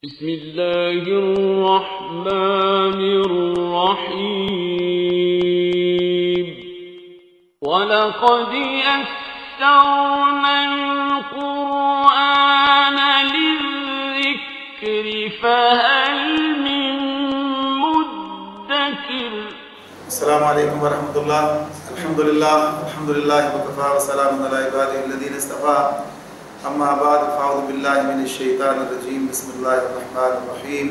بسم الله الرحمن الرحيم ولقد يسرنا القرآن للذكر فهل من مدكر. السلام عليكم ورحمة الله. الحمد لله وكفى وسلام على عباده الذين اصطفى. أما بعد فأعوذ بالله من الشيطان الرجيم. بسم الله الرحمن الرحيم.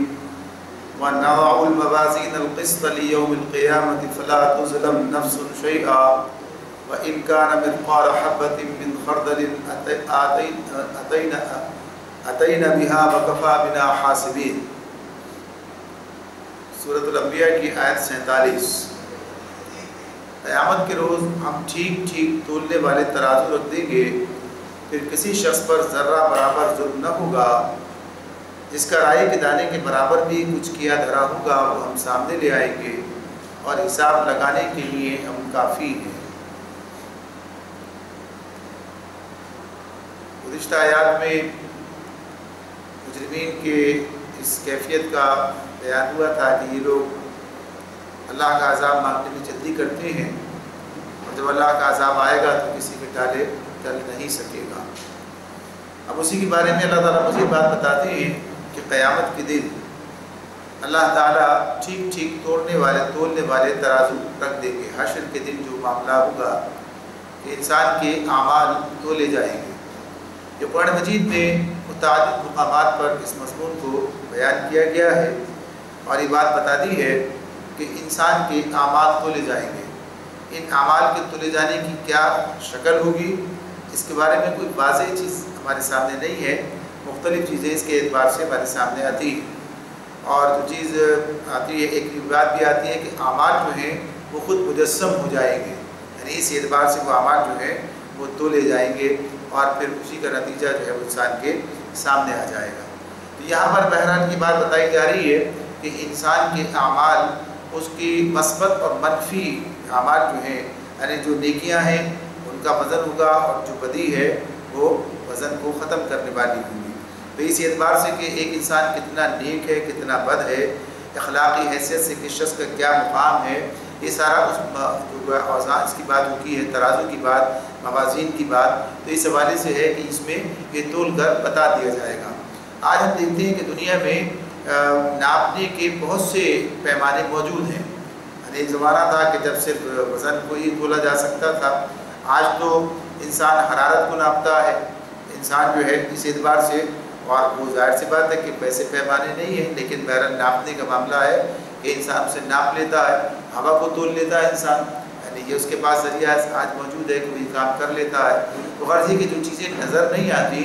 ونضع الموازين القسط ليوم القيامة فلا تظلم نفس شيئا وإن كان مثقال حبة من خردل أتينا بها وكفى بنا حاسبين. سورۃ الانبیاء کی آیت 47. قیامت کے روز ہم ٹھیک تولنے والے ترازو رکھ دیں گے، پھر کسی شخص پر ذرہ برابر ظلم نہ ہوگا. جس کا رائے کے دانے کے برابر بھی کچھ کیا دھرا ہوگا وہ ہم سامنے لے آئیں گے اور حساب لگانے کے لیے ہم کافی ہیں. گزشتہ آیات میں مجرمین کے اس کیفیت کا بیان ہوا تھا کہ یہ لوگ اللہ کا عذاب مانگنے میں جلدی کرتے ہیں اور جب اللہ کا عذاب آئے گا تو کسی کے ٹالے ٹل نہیں سکے گا. اب اسی کے بارے میں اللہ تعالیٰ مزید بات بتاتے ہیں کہ قیامت کے دن اللہ تعالیٰ ٹھیک تولنے والے ترازو رکھ دیں گے. حشر کے دن جو معاملہ ہوگا کہ انسان کے اعمال تولے جائیں گے. یہ قرآن مجید میں متعدد مقامات پر اس مضمون کو بیان کیا گیا ہے اور یہ بات بتا دی ہے کہ انسان کے اعمال تولے جائیں گے. ان اعمال کے تولے جانے کی کیا شکل ہوگی اس کے بارے میں کوئی واضح چیز ہمارے سامنے نہیں ہے. مختلف چیزیں اس کے اعتبار سے ہمارے سامنے آتی ہیں اور جو چیز آتی ہے ایک بات بھی آتی ہے کہ اعمال جو ہیں وہ خود مجسم ہو جائیں گے، یعنی اس اعتبار سے وہ اعمال جو ہیں وہ تولے جائیں گے اور پھر اسی کا نتیجہ جو ہے وہ انسان کے سامنے آ جائے گا. تو یہاں پر بہرحال کی بات بتائی جا رہی ہے کہ انسان کے اعمال اس کی مثبت اور منفی اعمال جو ہیں یعنی جو نیکیاں ہیں ان کا وزن ہوگا اور جو بدی ہے وہ وزن کو ختم کرنے والی ہوگی. تو اس اعتبار سے کہ ایک انسان کتنا نیک ہے کتنا بد ہے، اخلاقی حیثیت سے کس شخص کا کیا مقام ہے، یہ سارا اس جو اوزان اس کی بات ہوتی ہے، ترازو کی بات، موازین کی بات، تو اس حوالے سے ہے کہ اس میں یہ تول کر بتا دیا جائے گا. آج ہم دیکھتے ہیں کہ دنیا میں ناپنے کے بہت سے پیمانے موجود ہیں. ایک زمانہ تھا کہ جب صرف وزن کو ہی تولا جا سکتا تھا. آج تو انسان حرارت کو ناپتا ہے، انسان جو ہے اس اعتبار سے، اور وہ ظاہر سی بات ہے کہ پیسے پیمانے نہیں ہیں لیکن بہرحال ناپنے کا معاملہ ہے کہ انسان اسے ناپ لیتا ہے، ہوا کو تول لیتا ہے انسان، یعنی یہ اس کے پاس ذریعہ آج موجود ہے کہ وہ یہ کام کر لیتا ہے. تو غرض ہے کہ جو چیزیں نظر نہیں آتی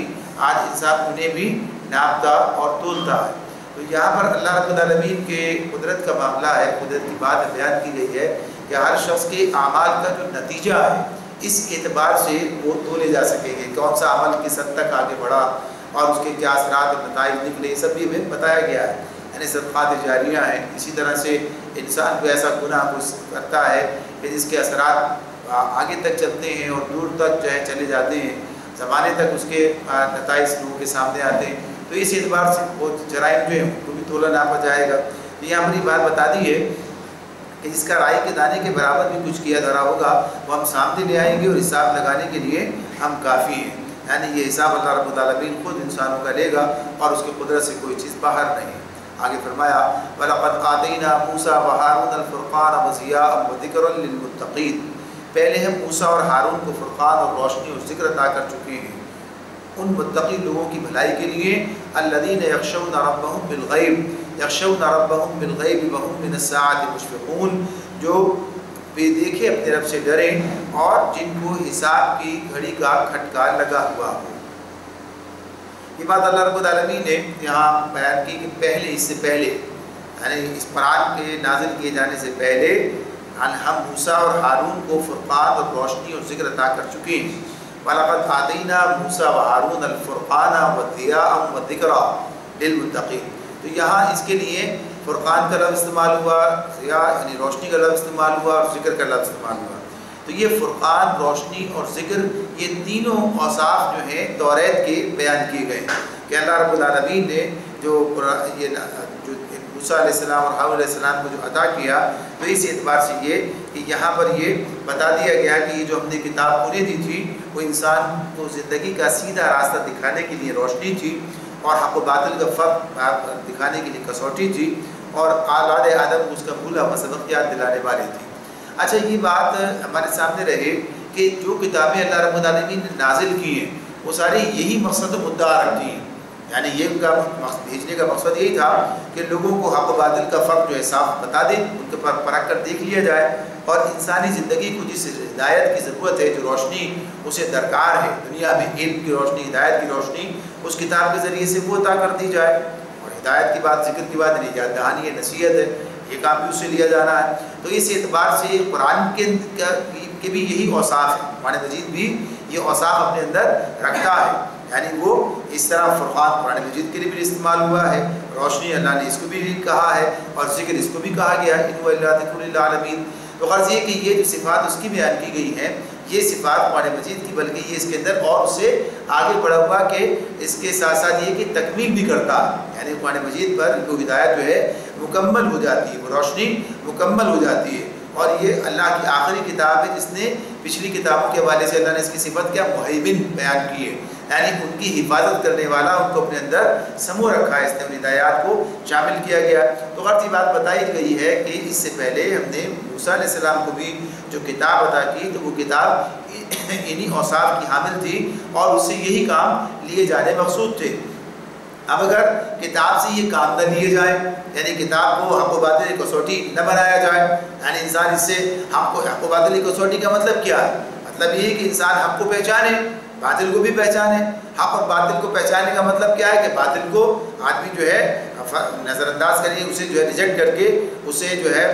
آج انسان انہیں بھی ناپتا اور تولتا ہے. تو یہاں پر اللہ رب العالمین کے قدرت کا معاملہ ہے، قدرت کی بات بیان کی گئی ہے کہ ہر شخص کے اعمال کا جو نتیجہ ہے اس اعتبار سے وہ تولے جا سکیں گے. کون سا عمل کس حد تک آگے بڑھا اور اس کے کیا اثرات اور نتائج نکلے، یہ سب بھی ہمیں بتایا گیا ہے. یعنی صدقات جاریہ ہیں. اسی طرح سے انسان کو ایسا گناہ کرتا ہے کہ جس کے اثرات آگے تک چلتے ہیں اور دور تک جو ہے چلے جاتے ہیں، زمانے تک اس کے نتائج لوگوں کے سامنے آتے ہیں. تو اس اعتبار سے وہ جرائم جو ہیں ان کو بھی تولا ناپا جائے گا. تو یہ ہماری بات بتا دی ہے کہ جس کا رائے کے دانے کے برابر بھی کچھ کیا دھرا ہوگا وہ ہم سامنے لے آئیں گے اور حساب لگانے کے لیے ہم کافی ہیں. یعنی یہ حساب اللہ رب العالمین خود انسانوں کا لے گا اور اس کی قدرت سے کوئی چیز باہر نہیں. آگے فرمایا وَلَقَدْ آتَيْنَا مُوسَىٰ وَهَارُونَ الْفُرْقَانَ وَضِيَاءً وَذِكْرًا لِلْمُتَّقِينَ. پہلے ہم موسیٰ اور ہارون کو فرقان اور روشنی اور ذکر عطا کر چکے ہیں ان متقی لوگوں کی بھلائی کے لیے. الذین یخشون ربهم بالغیب وهم من الساعة مشفقون. جو بے دیکھے اپنے رب سے ڈریں اور جن کو حساب کی گھڑی کا کھٹکا لگا ہوا ہو. یہ بات اللہ رب العالمین نے یہاں بیان کی کہ پہلے اس سے پہلے یعنی اس قرآن کے نازل کیے جانے سے پہلے ہم موسیٰ اور ہارون کو فرقان اور روشنی اور ذکر عطا کر چکے ہیں. وَلَقَدْ آتَيْنَا مُوسَىٰ وَهَارُونَ الْفُرْقَانَ وَضِيَاءً وَذِكْرًا لِلْمُتَّقِينَ. تو یہاں اس کے لیے فرقان کا لفظ استعمال ہوا، ضیاء یعنی روشنی کا لفظ استعمال ہوا اور ذکر کا لفظ استعمال ہوا. تو یہ فرقان، روشنی اور ذکر، یہ تینوں اوصاف جو ہیں توریت کے بیان کیے گئے ہیں کہ اللہ رب العالمین نے جو موسیٰ علیہ السلام اور ہارون علیہ السلام کو جو عطا کیا، تو اس اعتبار سے یہ کہ یہاں پر یہ بتا دیا گیا کہ یہ جو ہم نے کتاب انہیں دی تھی وہ انسان کو زندگی کا سیدھا راستہ دکھانے کے لیے روشنی تھی، اور حق و باطل کا فرق دکھانے کے لیے کسوٹی تھی، اور اولاد آدم کو اس کا بھولا ہوا سبق یاد دلانے والی تھی۔ اچھا، یہ بات ہمارے سامنے رہے کہ جو کتابیں اللہ رب العالمین نے نازل کی ہیں وہ ساری یہی مقصد و مدعا رکھتی ہیں، یعنی یہ ان کا بھیجنے کا مقصد یہی تھا کہ لوگوں کو حق و باطل کا فرق جو ہے صاف بتا دیں، ان کے پر پرکھ کر دیکھ لیا جائے، اور انسانی زندگی کو جس ہدایت کی ضرورت ہے، جو روشنی اسے درکار ہے دنیا میں، علم کی روشنی، ہدایت کی روشنی، اس کتاب کے ذریعے سے وہ عطا کر دی جائے۔ اور ہدایت کی بات، ذکر کی بات نہیں، یاد دہانی ہے، نصیحت ہے، یہ کام بھی اس سے لیا جانا ہے۔ تو اس اعتبار سے قرآن کے بھی یہی اوصاف ہے، قرآن مجید بھی یہ اوصاف اپنے اندر رکھتا ہے، یعنی وہ اس طرح فرقان قرآن مجید کے لیے بھی استعمال ہوا ہے، روشنی اللہ نے اس کو بھی کہا ہے، اور ذکر اس کو بھی کہا گیا ہے، انہ الا ذکر للعالمین۔ تو غرض یہ کہ یہ جو صفات اس کی بیان کی گئی ہیں، یہ صفات قرآن مجید کی، بلکہ یہ اس کے اندر اور اس سے آگے بڑھا ہوا کہ اس کے ساتھ ساتھ یہ کہ تکمیل بھی کرتا ہے، یعنی قرآن مجید پر وہ ہدایت جو ہے مکمل ہو جاتی ہے، وہ روشنی مکمل ہو جاتی ہے، اور یہ اللہ کی آخری کتاب ہے جس نے پچھلی کتابوں کے حوالے سے اللہ نے اس کی صفت کیا، مہیمن بیان کی ہے، یعنی ان کی حفاظت کرنے والا، ان کو اپنے اندر سمو رکھا ہے، اس نے ان ہدایات کو شامل کیا گیا۔ تو غرض یہ بات بتائی گئی ہے کہ اس سے پہلے ہم نے موسیٰ علیہ السلام کو بھی جو کتاب عطا کی، تو وہ کتاب انہی اوصاف کی حامل تھی، اور اس سے یہی کام لیے جانے مقصود تھے۔ اب اگر کتاب سے یہ کام نہ لیے جائیں، یعنی کتاب کو حق و باطل کی کسوٹی نہ بنایا جائے، یعنی انسان اس سے حق و باطل کی کسوٹی کا مطلب کیا ہے؟ مطلب یہ ہے کہ انسان حق کو پہچانے، باطل کو بھی پہچانے۔ حق اور باطل کو پہچاننے کا مطلب کیا ہے کہ باطل کو آدمی جو ہے نظر انداز کرے، اسے جو ہے ریجیکٹ کر کے اسے جو ہے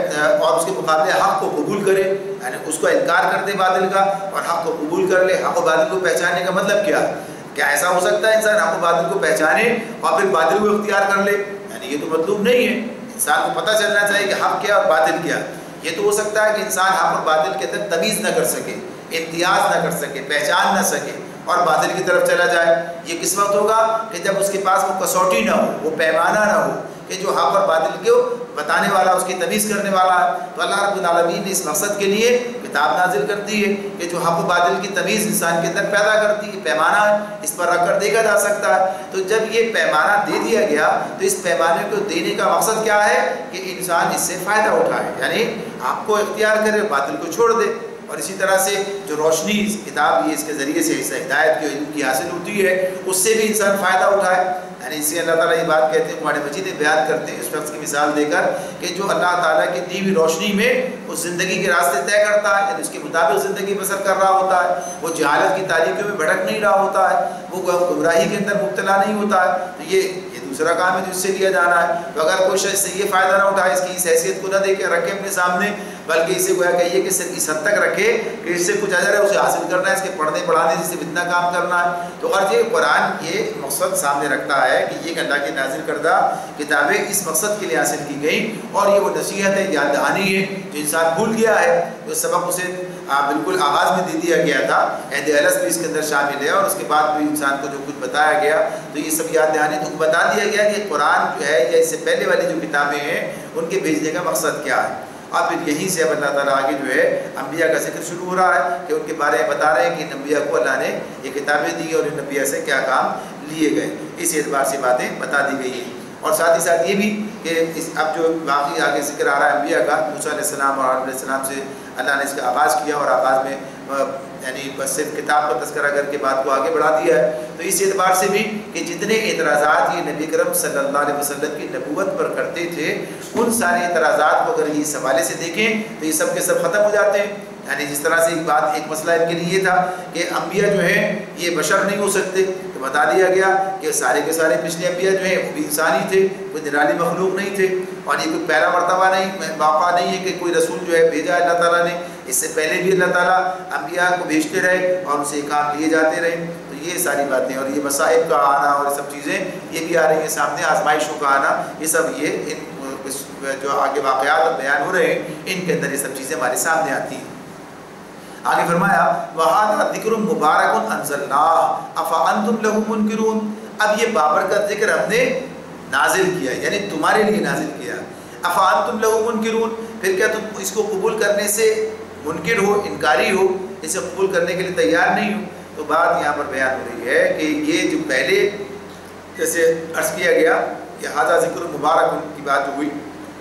اور اس کے مقابلے حق کو قبول کرے، یعنی اس کو انکار کر دے باطل کا اور حق کو قبول کر لے۔ حق و باطل کو پہچاننے کا مطلب کیا ہے؟ کیا ایسا ہو سکتا ہے انسان حق و باطل کو پہچانے اور پھر باطل کو اختیار کر لے؟ یعنی یہ تو مطلوب نہیں ہے۔ انسان کو پتہ چلنا چاہیے کہ حق کیا اور باطل کیا۔ یہ تو ہو سکتا ہے کہ انسان حق اور باطل کے اندر تمیز نہ کر سکے، امتیاز نہ کر سکے، پہچان نہ سکے اور باطل کی طرف چلا جائے۔ یہ کس وقت ہوگا کہ جب اس کے پاس وہ کسوٹی نہ ہو، وہ پیمانہ نہ ہو کہ جو حق اور باطل کو بتانے والا، اس کی تمیز کرنے والا ہے۔ تو اللہ رب العالمین نے اس مقصد کے لیے کتاب نازل کر دی ہے کہ جو حق و باطل کی تمیز انسان کے اندر پیدا کرتی ہے، پیمانہ ہے، اس پر رکھ کر دیکھا جا سکتا ہے۔ تو جب یہ پیمانہ دے دیا گیا تو اس پیمانے کو دینے کا مقصد کیا ہے کہ انسان اس سے فائدہ اٹھائے، یعنی حق کو اختیار کرے، باطل کو چھوڑ دے۔ اور اسی طرح سے جو روشنی اس کتاب یہ اس کے ذریعے سے اس ہدایت کی حاصل ہوتی ہے، اس سے بھی انسان فائدہ اٹھائے۔ یعنی اس سے اللہ تعالیٰ یہ بات کہتے ہیں، قرآن مجید بیان کرتے ہیں اس شخص کی مثال دے کر کہ جو اللہ تعالیٰ کی دی ہوئی روشنی میں اس زندگی کے راستے طے کرتا ہے، یعنی اس کے مطابق زندگی بسر کر رہا ہوتا ہے، وہ جہالت کی تاریکیوں میں بھٹک نہیں رہا ہوتا ہے، وہ گمراہی کے اندر مبتلا نہیں ہوتا ہے، تو یہ دوسرا کام ہے جو اس سے لیا جانا ہے۔ تو اگر کوئی شخص سے یہ فائدہ نہ اٹھائے، اس کی اس حیثیت کو نہ دے کے رکھے اپنے سامنے، بلکہ اسے گویا کہیے کہ صرف اس حد تک رکھے کہ اس سے کچھ اجر ہے، اسے حاصل کرنا ہے، اس کے پڑھنے پڑھانے سے صرف اتنا کام کرنا ہے۔ تو غرض یہ قرآن یہ مقصد سامنے رکھتا ہے کہ یہ اللہ کی نازل کردہ کتابیں اس مقصد کے لیے حاصل کی گئیں، اور یہ وہ نصیحت ہے، یاد دہانی ہے جو انسان بھول گیا ہے۔ جو سبق اسے بالکل آغاز میں دے دیا گیا تھا، عہد الس بھی اس کے اندر شامل ہے، اور اس کے بعد بھی انسان کو جو کچھ بتایا گیا تو یہ سب یاد دہانی تو بتا دیا گیا کہ قرآن جو ہے یا اس سے پہلے والی جو کتابیں ہیں ان کے بھیجنے کا مقصد کیا ہے۔ اور پھر یہیں سے اب اللہ تعالیٰ آگے جو ہے انبیاء کا ذکر شروع ہو رہا ہے کہ ان کے بارے میں بتا رہے ہیں کہ ان انبیاء کو اللہ نے یہ کتابیں دی اور ان انبیاء سے کیا کام لیے گئے، اس اعتبار سے باتیں بتا دی گئی ہیں۔ اور ساتھ ہی ساتھ یہ بھی کہ اب جو باقی آگے ذکر آ رہا ہے انبیاء کا، موسیٰ علیہ السلام اور ہارون علیہ السلام سے اللہ نے اس کا آغاز کیا، اور آغاز میں یعنی بس صرف کتاب کا تذکرہ کر کے بات کو آگے بڑھا دیا ہے۔ تو اس اعتبار سے بھی کہ جتنے اعتراضات یہ نبی کرم صلی اللہ علیہ وسلم کی نبوت پر کرتے تھے، ان سارے اعتراضات کو اگر اس حوالے سے دیکھیں تو یہ سب کے سب ختم ہو جاتے ہیں۔ یعنی جس طرح سے ایک مسئلہ ان کے لیے یہ تھا کہ انبیاء جو ہیں یہ بشر نہیں ہو سکتے، تو بتا دیا گیا کہ سارے کے سارے پچھلے انبیاء جو ہیں وہ بھی انسانی تھے، کوئی نرالی مخلوق نہیں تھے، اور یہ کوئی پہلا مرتبہ نہیں موقع نہیں ہے کہ کوئی رسول جو ہے بھیجا اللہ تعالیٰ نے، اس سے پہلے بھی اللہ تعالیٰ انبیاء کو بھیجتے رہے اور ان سے کام لیے جاتے رہے۔ تو یہ ساری باتیں اور یہ مصائب کا آنا اور یہ سب چیزیں یہ بھی آ رہی ہیں سامنے، آزمائشوں کا آنا، یہ سب یہ جو آگے واقعات بیان ہو رہے ہیں ان کے اندر یہ سب چیزیں ہمارے سامنے آتی ہیں۔ آگے فرمایا وَهَذَا ذِكْرٌ مُبَارَكٌ أَنزَلْنَاهُ أَفَأَنْتُمْ لَهُ مُنْكِرُونَ۔ اب یہ بابرکت ذکر ہم نے نازل کیا، یعنی تمہارے لیے نازل کیا. افانتم لہ منکرون، پھر کیا تم اس کو قبول کرنے سے منکر ہو، انکاری ہو، اسے قبول کرنے کے لیے تیار نہیں ہو؟ تو بات یہاں پر بیان ہو رہی ہے کہ یہ جو پہلے جیسے عرض کیا گیا کہ ھذا ذکر مبارک کی بات جو ہوئی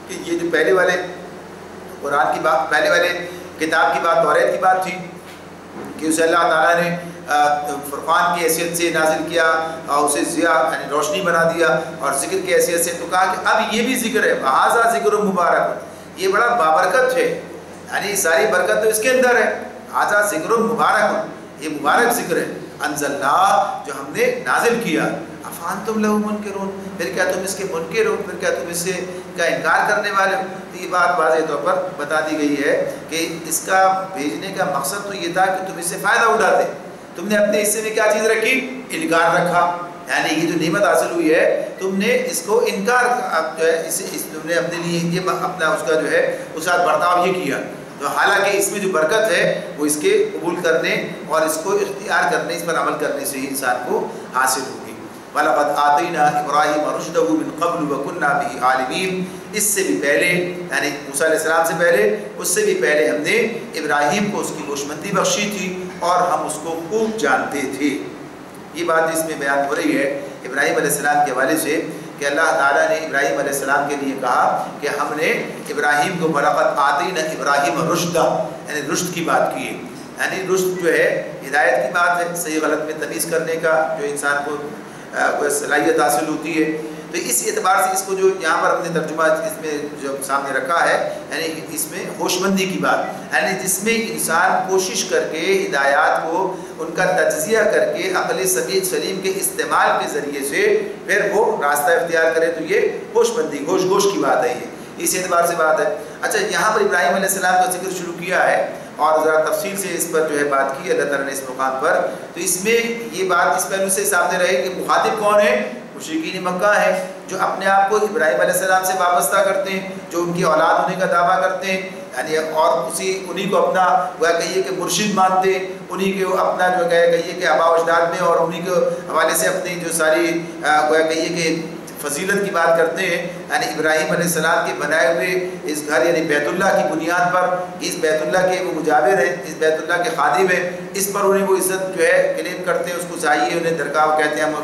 کہ یہ جو پہلے والے قرآن کی بات، پہلے والے کتاب کی بات، توریت کی بات تھی کہ اسے اللہ تعالیٰ نے فرقان کی حیثیت سے نازل کیا اور اسے ضیاء یعنی روشنی بنا دیا، اور ذکر کی حیثیت سے تو کہا کہ اب یہ بھی ذکر ہے، ھذا ذکر مبارک، یہ بڑا بابرکت ہے، یعنی ساری برکت تو اس کے اندر ہے. ھذا ذکر مبارک، یہ مبارک ذکر ہے، انزلنا جو ہم نے نازل کیا. افانتم لہ منکرون، پھر کیا تم اس کے منکر ہو، پھر کیا تم اس سے کا انکار کرنے والے ہو؟ تو یہ بات واضح طور پر بتا دی گئی ہے کہ اس کا بھیجنے کا مقصد تو یہ تھا کہ تم اس سے فائدہ اٹھاتے. تم نے اپنے حصے میں کیا چیز رکھی؟ انکار رکھا، یعنی یہ جو نعمت حاصل ہوئی ہے تم نے اس کو انکار جو ہے تم نے اپنے لیے یہ اپنا اس کا جو ہے اس ساتھ برتاؤ یہ کیا. تو حالانکہ اس میں جو برکت ہے وہ اس کے قبول کرنے اور اس کو اختیار کرنے، اس پر عمل کرنے سے ہی انسان کو حاصل ہوگی. وَلَقَدْ آتَيْنَا إِبْرَاهِيمَ رُشْدَهُ مِنْ قَبْلُ وَكُنَّا بِهِ عَالِمِينَ، اس سے بھی پہلے یعنی موسیٰ علیہ السلام سے پہلے، اس سے بھی پہلے ہم نے ابراہیم کو اس کی ہوشمندی بخشی تھی اور ہم اس کو خوب جانتے تھے. یہ بات اس میں بیان ہو رہی ہے ابراہیم علیہ السلام کے حوالے سے کہ اللہ تعالیٰ نے ابراہیم علیہ السلام کے لیے کہا کہ ہم نے ابراہیم کو وَلَقَدْ آتَيْنَا إِبْرَاهِيمَ رُشْدَهُ، یعنی رشد کی بات کی ہے. یعنی رشد جو ہے ہدایت کی بات ہے، صحیح غلط میں تمیز کرنے کا جو انسان کو صلاحیت حاصل ہوتی ہے. تو اس اعتبار سے اس کو جو یہاں پر ہم نے ترجمہ اس میں جو سامنے رکھا ہے، یعنی اس میں ہوشمندی کی بات، یعنی جس میں انسان کوشش کر کے ہدایات کو ان کا تجزیہ کر کے عقل سلیم کے استعمال کے ذریعے سے پھر وہ راستہ اختیار کرے، تو یہ ہوشمندی گوش کی بات ہے. یہ اس اعتبار سے بات ہے. اچھا، یہاں پر ابراہیم علیہ السلام کا ذکر شروع کیا ہے اور ذرا تفصیل سے اس پر جو ہے بات کی اللہ تعالیٰ نے اس مقام پر. تو اس میں یہ بات اس پہلو سے سامنے رہے کہ مخاطب کون ہے؟ مشرکین مکہ ہے، جو اپنے آپ کو ابراہیم علیہ السلام سے وابستہ کرتے ہیں، جو ان کی اولاد ہونے کا دعویٰ کرتے ہیں، یعنی اور انہی کو اپنا وہ کہیے کہ مرشد مانتے ہیں، انہی کو اپنا جو کہیے کہ آباء و اجداد میں اور انہی کے حوالے سے اپنی جو ساری وہ کہیے کہ فضیلت کی بات کرتے ہیں. یعنی ابراہیم علیہ السلام کے بنائے ہوئے اس گھر یعنی بیت اللہ کی بنیاد پر، اس بیت اللہ کے وہ مجاور ہیں، اس بیت اللہ کے خادم ہیں، اس پر انہیں وہ عزت جو ہے کلیم کرتے ہیں، اس کو چاہیے انہیں درگاہ کہتے ہیں، ہم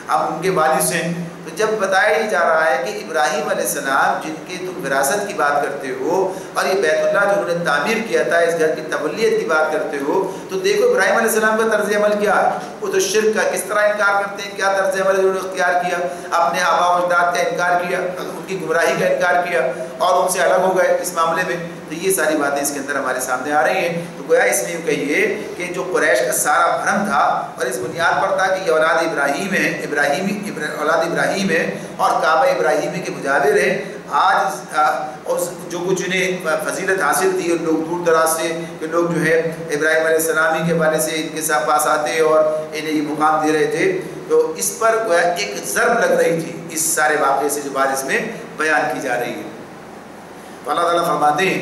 ان کے والد سے. تو جب بتایا ہی جا رہا ہے کہ ابراہیم علیہ السلام جن کے تم وراثت کی بات کرتے ہو اور یہ بیت اللہ جو انہوں نے تعمیر کیا تھا، اس گھر کی تولیت کی بات کرتے ہو، تو دیکھو ابراہیم علیہ السلام کا طرز عمل کیا ہے. وہ تو شرک کا کس طرح انکار کرتے ہیں، کیا طرز عمل انہوں نے اختیار کیا، اپنے آباء و اجداد کا انکار کیا، ان کی گمراہی کا انکار کیا اور ان سے الگ ہو گئے اس معاملے میں. تو یہ ساری باتیں اس کے اندر ہمارے سامنے آ رہی ہیں. تو گویا اس میں کہیے کہ جو قریش کا سارا بھرم تھا اور اس بنیاد پر تھا کہ یہ اولاد ابراہیم ہے، اولاد ابراہیم ہے اور کعبہ ابراہیمی کے مجاور ہیں. آج جو کچھ انہیں فضیلت حاصل تھی، اور لوگ دور دراز سے کہ لوگ جو ہے ابراہیم علیہ السلامی کے حوالے سے ان کے ساتھ پاس آتے اور انہیں یہ مقام دے رہے تھے، تو اس پر گویا ایک ضرب لگ رہی تھی اس سارے واقعے سے جو بات اس میں بیان کی جا رہی ہے. تو اللہ تعالیٰ فرماتے ہیں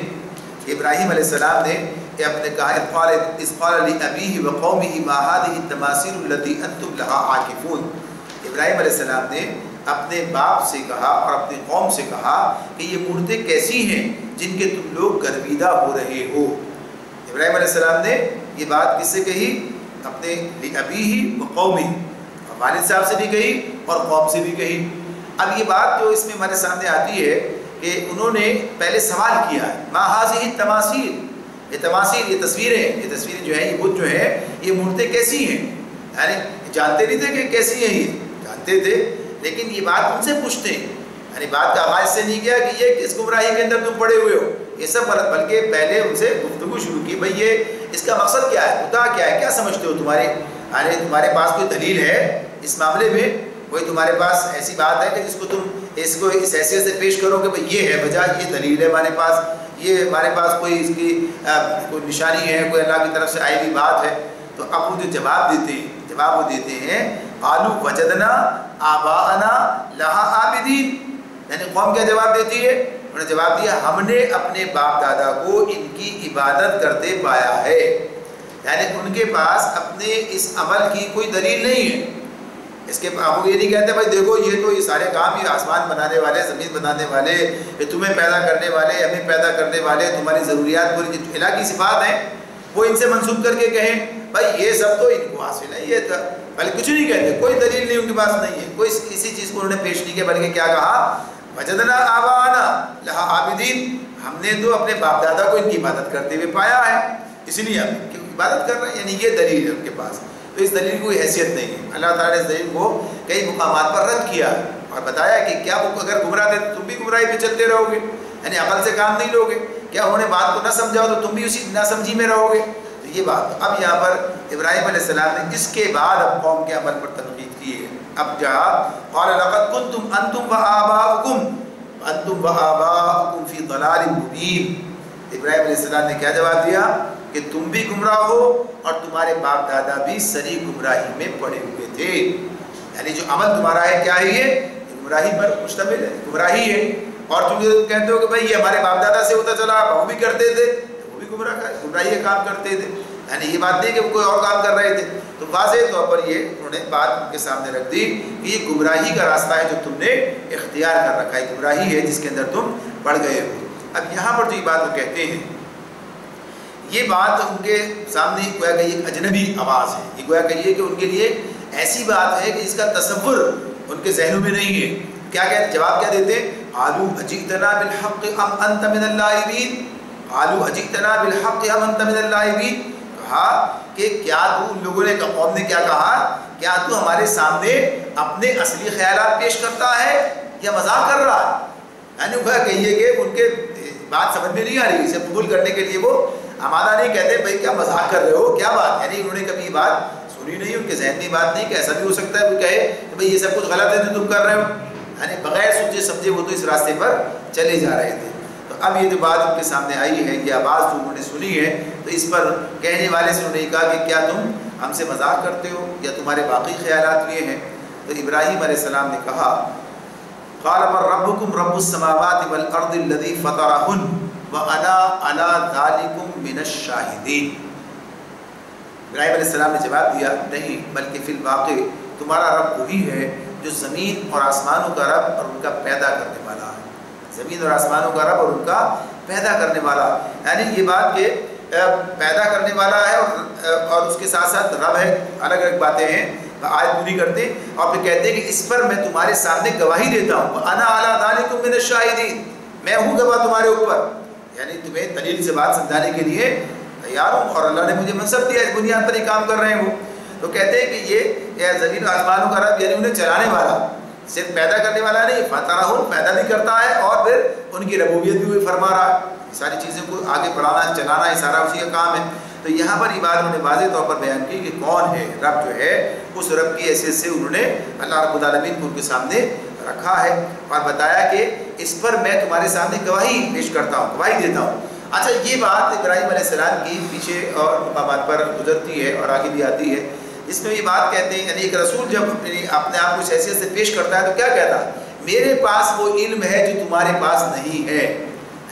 کہ ابراہیم علیہ السلام نے کہ اپنے کہا اذ قال لأبیہ وقومہ ما هذه التماثیل التي انتم لها عاکفون. ابراہیم علیہ السلام نے اپنے باپ سے کہا اور اپنی قوم سے کہا کہ یہ مورتیں کیسی ہیں جن کے تم لوگ گرویدہ ہو رہے ہو. ابراہیم علیہ السلام نے یہ بات کس سے کہی؟ اپنے لأبیہ وقومہ، والد صاحب سے بھی کہی اور قوم سے بھی کہی. اب یہ بات جو اس میں ہمارے سامنے آتی ہے کہ انہوں نے پہلے سوال کیا ہے ما هذه التماثیل، یہ تماثیل، یہ تصویریں جو ہیں، یہ بت جو ہیں، یہ مورتیں کیسی ہیں. یعنی جانتے نہیں تھے کہ کیسی ہیں، یہ جانتے تھے لیکن یہ بات ان سے پوچھتے ہیں. یعنی بات کا آغاز سے نہیں کیا کہ یہ کس گمراہی کے اندر تم پڑے ہوئے ہو، یہ سب غلط، بلکہ پہلے ان سے گفتگو شروع کی. بھئی یہ اس کا مقصد کیا ہے، خدا کیا ہے، کیا سمجھتے ہو تمہارے، یعنی تمہارے پاس کوئی دلیل ہے اس معاملے میں، کوئی تمہارے پاس ایسی بات ہے کہ جس کو تم اس کو اس حیثیت سے پیش کرو کہ بھئی یہ ہے وجہ، یہ دلیل ہے ہمارے پاس، یہ ہمارے پاس کوئی اس کی کوئی نشانی ہے، کوئی اللہ کی طرف سے آئی ہوئی بات ہے. تو اب وہ جو جواب وہ دیتے ہیں قالوا وجدنا آباءنا لها عابدین. یعنی قوم کیا جواب دیتی ہے؟ انہوں نے جواب دیا ہم نے اپنے باپ دادا کو ان کی عبادت کرتے پایا ہے. یعنی ان کے پاس اپنے اس عمل کی کوئی دلیل نہیں ہے. اس کے وہ یہ نہیں کہتے بھائی دیکھو یہ سارے کام یہ آسمان بنانے والے، زمین بنانے والے، یہ تمہیں پیدا کرنے والے، ہمیں پیدا کرنے والے، تمہاری ضروریات پوری الہ کی صفات ہیں، وہ ان سے منسوب کر کے کہیں بھائی یہ سب تو ان کو حاصل ہے، یہ بلکہ کچھ نہیں کہتے، کوئی دلیل نہیں ان کے پاس نہیں ہے، کوئی کسی چیز کو انہوں نے پیش نہیں کیا، بلکہ کیا کہا وجدنا آباءنا لہا عابدین، ہم نے تو اپنے باپ دادا کو ان کی عبادت کرتے ہوئے پایا ہے، اس لیے ہم ان کی عبادت کر رہے ہیں، یعنی یہ دلیل ہے ان کے پاس، تو اس دلیل کی کوئی حیثیت نہیں ہے۔ اللہ تعالیٰ نے اس دلیل کو کئی مقامات پر رد کیا اور بتایا کہ کیا وہ اگر گمراہ تھے تو تم بھی گمراہی پہ چلتے رہو گے، یعنی عقل سے کام نہیں لوگے، کیا انہوں نے بات کو نہ سمجھا تو تم بھی اسی نہ سمجھی میں رہو گے، تو یہ بات اب یہاں پر ابراہیم علیہ السلام نے اس کے بعد اب قوم کے عمل پر تنقید کی ہے۔ اب جہاں قال لقد کنتم انتم وآباؤکم فی ضلال مبین، ابراہیم علیہ السلام نے کیا جواب دیا کہ تم بھی گمراہ ہو اور تمہارے باپ دادا بھی سری گمراہی میں پڑے ہوئے تھے، یعنی جو عمل تمہارا ہے کیا ہے یہ گمراہی پر مشتمل ہے، گمراہی ہے، اور تم یہ کہتے ہو کہ بھائی یہ ہمارے باپ دادا سے ہوتا چلا، وہ بھی کرتے تھے، وہ بھی گمراہی کا کام کرتے تھے، یعنی یہ بات نہیں کہ وہ کوئی اور کام کر رہے تھے، تو واضح طور پر یہ انہوں نے بات ان کے سامنے رکھ دی کہ یہ گمراہی کا راستہ ہے جو تم نے اختیار کر رکھا ہے، گمراہی ہے جس کے اندر تم پڑ گئے ہو۔ اب یہاں پر جو یہ بات وہ کہتے ہیں، یہ بات ان کے سامنے گویا کہ ایک اجنبی آواز ہے، یہ گویا کہ یہ کہ ان کے لیے ایسی بات ہے کہ اس کا تصور ان کے ذہنوں میں نہیں ہے۔ کیا کہتے جواب کیا دیتے ہیں؟ قالوا اجئتنا بالحق ام انت من اللاعبین، قالوا اجئتنا بالحق ام انت من اللاعبین، کہا کہ کیا تو ان لوگوں نے قوم نے کیا کہا کیا تو ہمارے سامنے اپنے اصلی خیالات پیش کرتا ہے یا مذاق کر رہا ہے، یعنی وہ کہیے کہ ان کے بات سمجھ میں نہیں آ رہی، اسے قبول کرنے کے لیے وہ آمادہ نہیں، کہتے بھائی کیا مذاق کر رہے ہو، کیا بات، یعنی انہوں نے کبھی یہ بات سنی نہیں، ان کے ذہن میں بات نہیں کہ ایسا بھی ہو سکتا ہے وہ کہے کہ بھئی یہ سب کچھ غلط ہے جو تم کر رہے ہو، یعنی بغیر سوچے سمجھے وہ تو اس راستے پر چلے جا رہے تھے۔ تو اب یہ جو بات ان کے سامنے آئی ہے، یہ آواز جو انہوں نے سنی ہے، تو اس پر کہنے والے سے انہوں نے کہا کہ کیا تم ہم سے مذاق کرتے ہو یا تمہارے باقی خیالات یہ ہیں؟ تو ابراہیم علیہ السلام نے کہا قال من ربکم رب السماوات والارض الذی فطرہن وَأَنَا عَلَىٰ ذَلِكُمْ مِنَ الشَّاهِدِينَ، ابراہیم علیہ السلام نے جواب دیا نہیں، بلکہ فی الواقع تمہارا رب وہی ہے جو زمین اور آسمانوں کا رب اور ان کا پیدا کرنے والا ہے، زمین اور آسمانوں کا رب اور ان کا پیدا کرنے والا، یعنی یہ بات کہ پیدا کرنے والا ہے اور اس کے ساتھ ساتھ رب ہے، الگ الگ باتیں ہیں، آیت پوری کرتے اور پھر کہتے ہیں کہ اس پر میں تمہارے سامنے گواہی دیتا ہوں، وَأَنَا عَلَىٰ ذَلِكُمْ مِنَ الشَّاهِدِينَ، میں ہوں گواہ تمہارے اوپر، یعنی تمہیں دلیل سے بات سمجھانے کے لیے تیار ہوں، اور اللہ نے مجھے منصب دیا، اس بنیاد پر یہ کام کر رہے ہیں وہ۔ تو کہتے ہیں کہ یہ زمین آسمانوں کا رب یعنی انہیں چلانے والا، صرف پیدا کرنے والا نہیں، فطرہم پیدا بھی کرتا ہے اور پھر ان کی ربوبیت بھی وہی فرما رہا ہے، ساری چیزوں کو آگے بڑھانا چلانا یہ سارا اسی کا کام ہے۔ تو یہاں پر یہ بات انہوں نے واضح طور پر بیان کی کہ کون ہے رب، جو ہے اس رب کی حیثیت سے انہوں نے اللہ رب العالمین کو ان کے سامنے رکھا ہے اور بتایا کہ اس پر میں تمہارے سامنے گواہی پیش کرتا ہوں، گواہی دیتا ہوں۔ اچھا، یہ بات ابراہیم علیہ السلام کی پیچھے اور مقامات پر گزرتی ہے اور آگے بھی آتی ہے، اس میں یہ بات کہتے ہیں، یعنی ایک رسول جب اپنے آپ کو اس حیثیت سے پیش کرتا ہے تو کیا کہتا ہے؟ میرے پاس وہ علم ہے جو تمہارے پاس نہیں ہے،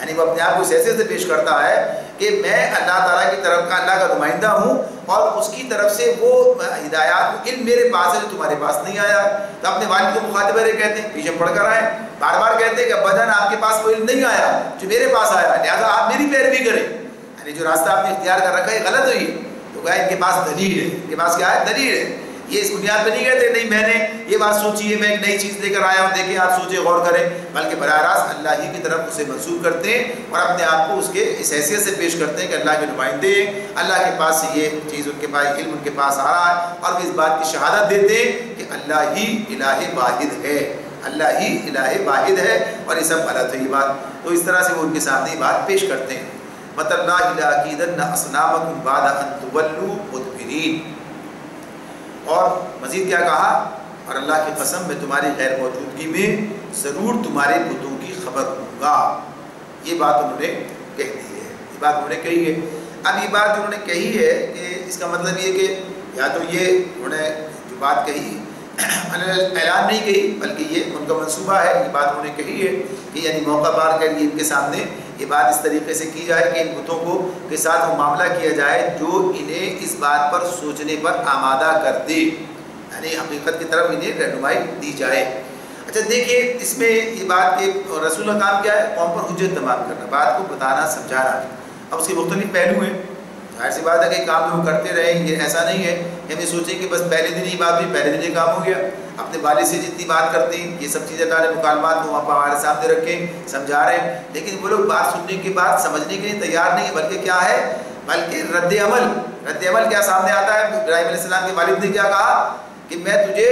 یعنی وہ اپنے آپ کو اس حیثیت سے پیش کرتا ہے کہ میں اللہ تعالیٰ کی طرف کا اللہ کا نمائندہ ہوں اور اس کی طرف سے وہ ہدایات علم میرے پاس ہے جو تمہارے پاس نہیں آیا۔ تو اپنے والد کو مخاطب ہے کہتے ہیں، پیچھے پڑھ کر آئے، بار بار کہتے ہیں کہ ابا جان آپ کے پاس وہ علم نہیں آیا جو میرے پاس آیا، لہٰذا آپ میری پیروی کریں، یعنی جو راستہ آپ نے اختیار کر رکھا ہے غلط ہوئی ہے۔ تو کہا ان کے پاس دلیل ہے، ان کے پاس کیا ہے؟ دلیل ہے۔ یہ اس بنیاد پہ نہیں کہتے نہیں میں نے یہ بات سوچی ہے، میں ایک نئی چیز لے کر آیا ہوں، دیکھیں آپ سوچیں غور کریں، بلکہ براہ راست اللہ ہی کی طرف اسے منسوب کرتے ہیں اور اپنے آپ کو اس کے اس حیثیت سے پیش کرتے ہیں کہ اللہ کے نمائندے ہیں، اللہ کے پاس سے یہ چیز ان کے پاس علم ان کے پاس آ رہا ہے، اور وہ اس بات کی شہادت دیتے ہیں کہ اللہ ہی الہ واحد ہے، اللہ ہی الہ واحد ہے، اور یہ سب غلط ہے یہ بات۔ تو اس طرح سے وہ ان کے سامنے یہ بات پیش کرتے ہیں۔ وَتَاللَّهِ لَأَكِيدَنَّ أَصْنَامَكُمْ بَعْدَ أَن تُوَلُّوا مُدْبِرِينَ، اور مزید کیا کہا؟ اور اللہ کی قسم میں تمہاری غیر موجودگی میں ضرور تمہارے بتوں کی خبر دوں گا۔ یہ بات انہوں نے کہہ دی ہے، یہ بات انہوں نے کہی ہے۔ اب یہ بات جو انہوں نے کہی ہے کہ اس کا مطلب یہ کہ یا تو یہ انہوں نے جو بات کہی اعلان نہیں کہی بلکہ یہ ان کا منصوبہ ہے، یہ بات انہوں نے کہی ہے کہ یعنی موقع پار کر لیے ان کے سامنے یہ بات اس طریقے سے کی جائے کہ ان بتوں کو کے ساتھ وہ معاملہ کیا جائے جو انہیں اس بات پر سوچنے پر آمادہ کر دے، یعنی حقیقت کی طرف انہیں رہنمائی دی جائے۔ اچھا دیکھیے اس میں یہ بات کہ رسول کا کام کیا ہے؟ قوم پر حجت تمام کرنا، بات کو بتانا سمجھانا۔ اب اس کے مختلف پہلو ہیں، ظاہر سی بات ہے کہ کام جو کرتے رہیں، یہ ایسا نہیں ہے کہ ہمیں سوچیں کہ بس پہلے دن ہی بات ہوئی، پہلے دن یہ کام ہو گیا۔ اپنے والد سے جتنی بات کرتے ہیں یہ سب چیزیں اللہ نے مکالمات کو وہاں پر ہمارے سامنے رکھیں، سمجھا رہے ہیں، لیکن وہ لوگ بات سننے کے بعد سمجھنے کے لیے تیار نہیں ہے، بلکہ کیا ہے؟ بلکہ رد عمل کیا سامنے آتا ہے؟ ابراہیم علیہ السلام کے والد نے کیا کہا کہ میں تجھے،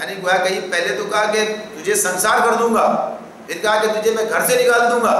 یعنی گویا کہیں پہلے تو کہا کہ تجھے سنسار کر دوں گا، پھر کہا کہ تجھے میں گھر سے نکال دوں گا،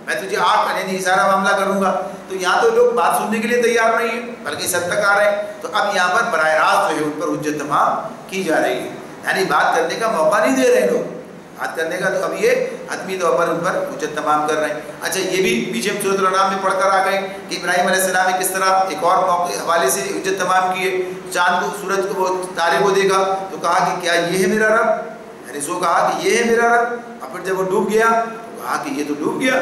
میں تجھے آگ کا یعنی سارا معاملہ کروں گا۔ تو یہاں تو لوگ بات سننے کے لیے تیار نہیں ہیں بلکہ اس حد تک آ رہے ہیں۔ تو اب یہاں پر براہ راست جو ہے ان پر حجت تمام کی جا رہی ہے، یعنی بات کرنے کا موقع نہیں دے رہے لوگ، بات کرنے کا تو اب یہ حتمی طور پر ان پر حجت تمام کر رہے ہیں۔ اچھا یہ بھی پیچھے ہم سورۃ الانعام میں پڑھ کر آ گئے کہ ابراہیم علیہ السلام نے کس طرح ایک اور موقع حوالے سے حجت تمام کیے۔ چاند کو، سورج کو، تارے کو دیکھا تو کہا کہ کیا یہ ہے میرا رب؟ یعنی سو کہا کہ یہ ہے میرا رب۔ اور پھر جب وہ ڈوب گیا تو کہا کہ یہ تو ڈوب گیا،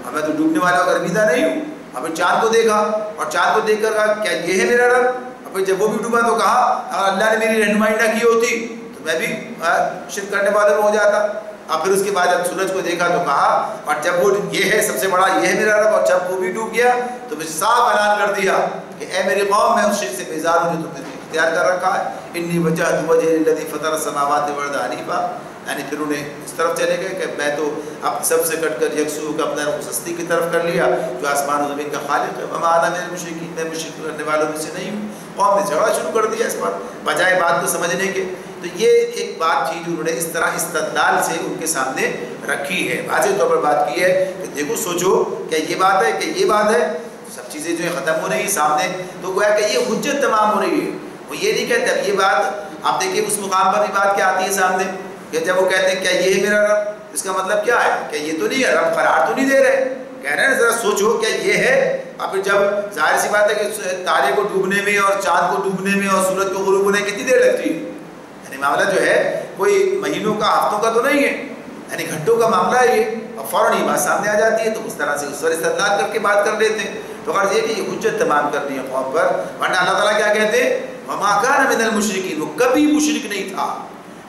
اب میں تو ڈوبنے والا گرمیدہ نہیں ہوں۔ اور پھر چاند کو دیکھا اور چاند کو دیکھ کر کہا کیا یہ ہے میرا رب؟ اور پھر جب وہ بھی ڈوبا تو کہا اگر اللہ نے میری رہنمائی نہ کی ہوتی تو میں بھی شرک کرنے والے میں ہو جاتا۔ اور پھر اس کے بعد جب سورج کو دیکھا تو کہا، اور جب وہ یہ ہے سب سے بڑا یہ ہے میرا رب، اور جب وہ بھی ڈوب گیا تو پھر صاف اعلان کر دیا کہ اے میری قوم میں اس شرک سے بیزار ہوں جو تم نے اختیار کر رکھا ہے۔ انی وجہت وجہی للذی فطر السماوات والارض حنیفا، یعنی پھر انہیں اس طرف چلے گئے کہ میں تو اب سب سے کٹ کر یکسو کا اپنا رخصتی کی طرف کر لیا جو آسمان و زمین کا خالق ہے، وما انا من المشرکین، میں مشرک کرنے والوں میں سے نہیں ہوں۔ قوم نے جھگڑا شروع کر دیا اس پر بجائے بات کو سمجھنے کے۔ تو یہ ایک بات تھی جو انہوں نے اس طرح استدلال سے ان کے سامنے رکھی ہے، واضح طور پر بات کی ہے کہ دیکھو سوچو کہ یہ بات ہے کہ یہ بات ہے، سب چیزیں جو ہے ختم ہو رہی ہیں سامنے، تو گویا کہ یہ حجت تمام ہو رہی ہے۔ وہ یہ نہیں کہتے اب یہ بات، آپ دیکھیے اس مقام پر بھی بات کیا آتی ہے سامنے کہ جب وہ کہتے ہیں کیا یہ ہے میرا رب، اس کا مطلب کیا ہے کہ یہ تو نہیں ہے، رب قرار تو نہیں دے رہے، کہہ رہے ہیں ذرا سوچو کیا یہ ہے۔ اور پھر جب ظاہر سی بات ہے کہ تارے کو ڈوبنے میں اور چاند کو ڈوبنے میں اور سورج کو غروب ہونے کتنی دیر لگتی ہے، یعنی معاملہ جو ہے کوئی مہینوں کا ہفتوں کا تو نہیں ہے، یعنی گھنٹوں کا معاملہ ہے یہ، اور فوراً یہ بات سامنے آ جاتی ہے۔ تو اس طرح سے اس پر استدلال کر کے بات کر لیتے ہیں۔ تو غرض یہ کہ یہ حجت تمام کر دی ہے قوم پر، ورنہ اللہ تعالیٰ کیا کہتے ہیں وما کان من المشرکین، وہ کبھی مشرک نہیں تھا۔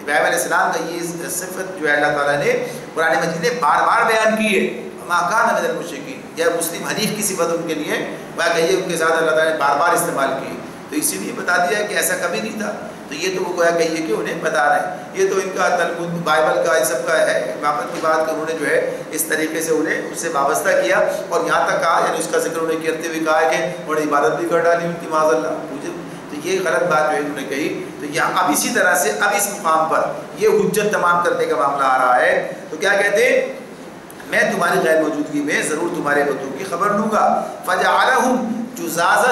ابراہیم علیہ السلام کا یہ صفت جو ہے اللہ تعالیٰ نے قرآن مجید نے بار بار بیان کی ہے، وما کان من المشرکین، یہ مسلم حنیف کی صفت ان کے لیے وہ کہیے ان کے ساتھ اللہ تعالیٰ نے بار بار استعمال کی، تو اسی لیے بتا دیا ہے کہ ایسا کبھی نہیں تھا۔ تو یہ تو وہ گویا کہیے کہ انہیں بتا رہے ہیں، یہ تو ان کا تلمود بائبل کا یہ سب کا ہے واقعات کی بات کہ انہوں نے جو ہے اس طریقے سے انہیں اس سے وابستہ کیا، اور یہاں تک کہا یعنی اس کا ذکر انہیں کرتے ہوئے کہا ہے کہ انہوں نے عبادت بھی کر ڈالی ان کی معاذ اللہ مجھے، تو یہ غلط بات جو ہے انہوں نے کہی۔ تو یہاں اب اسی طرح سے اب اس مقام پر یہ حجت تمام کرنے کا معاملہ آ رہا ہے، تو کیا کہتے ہیں میں تمہاری غیر موجودگی میں ضرور تمہارے بتوں کی خبر لوں گا۔ فجعلہم جزازا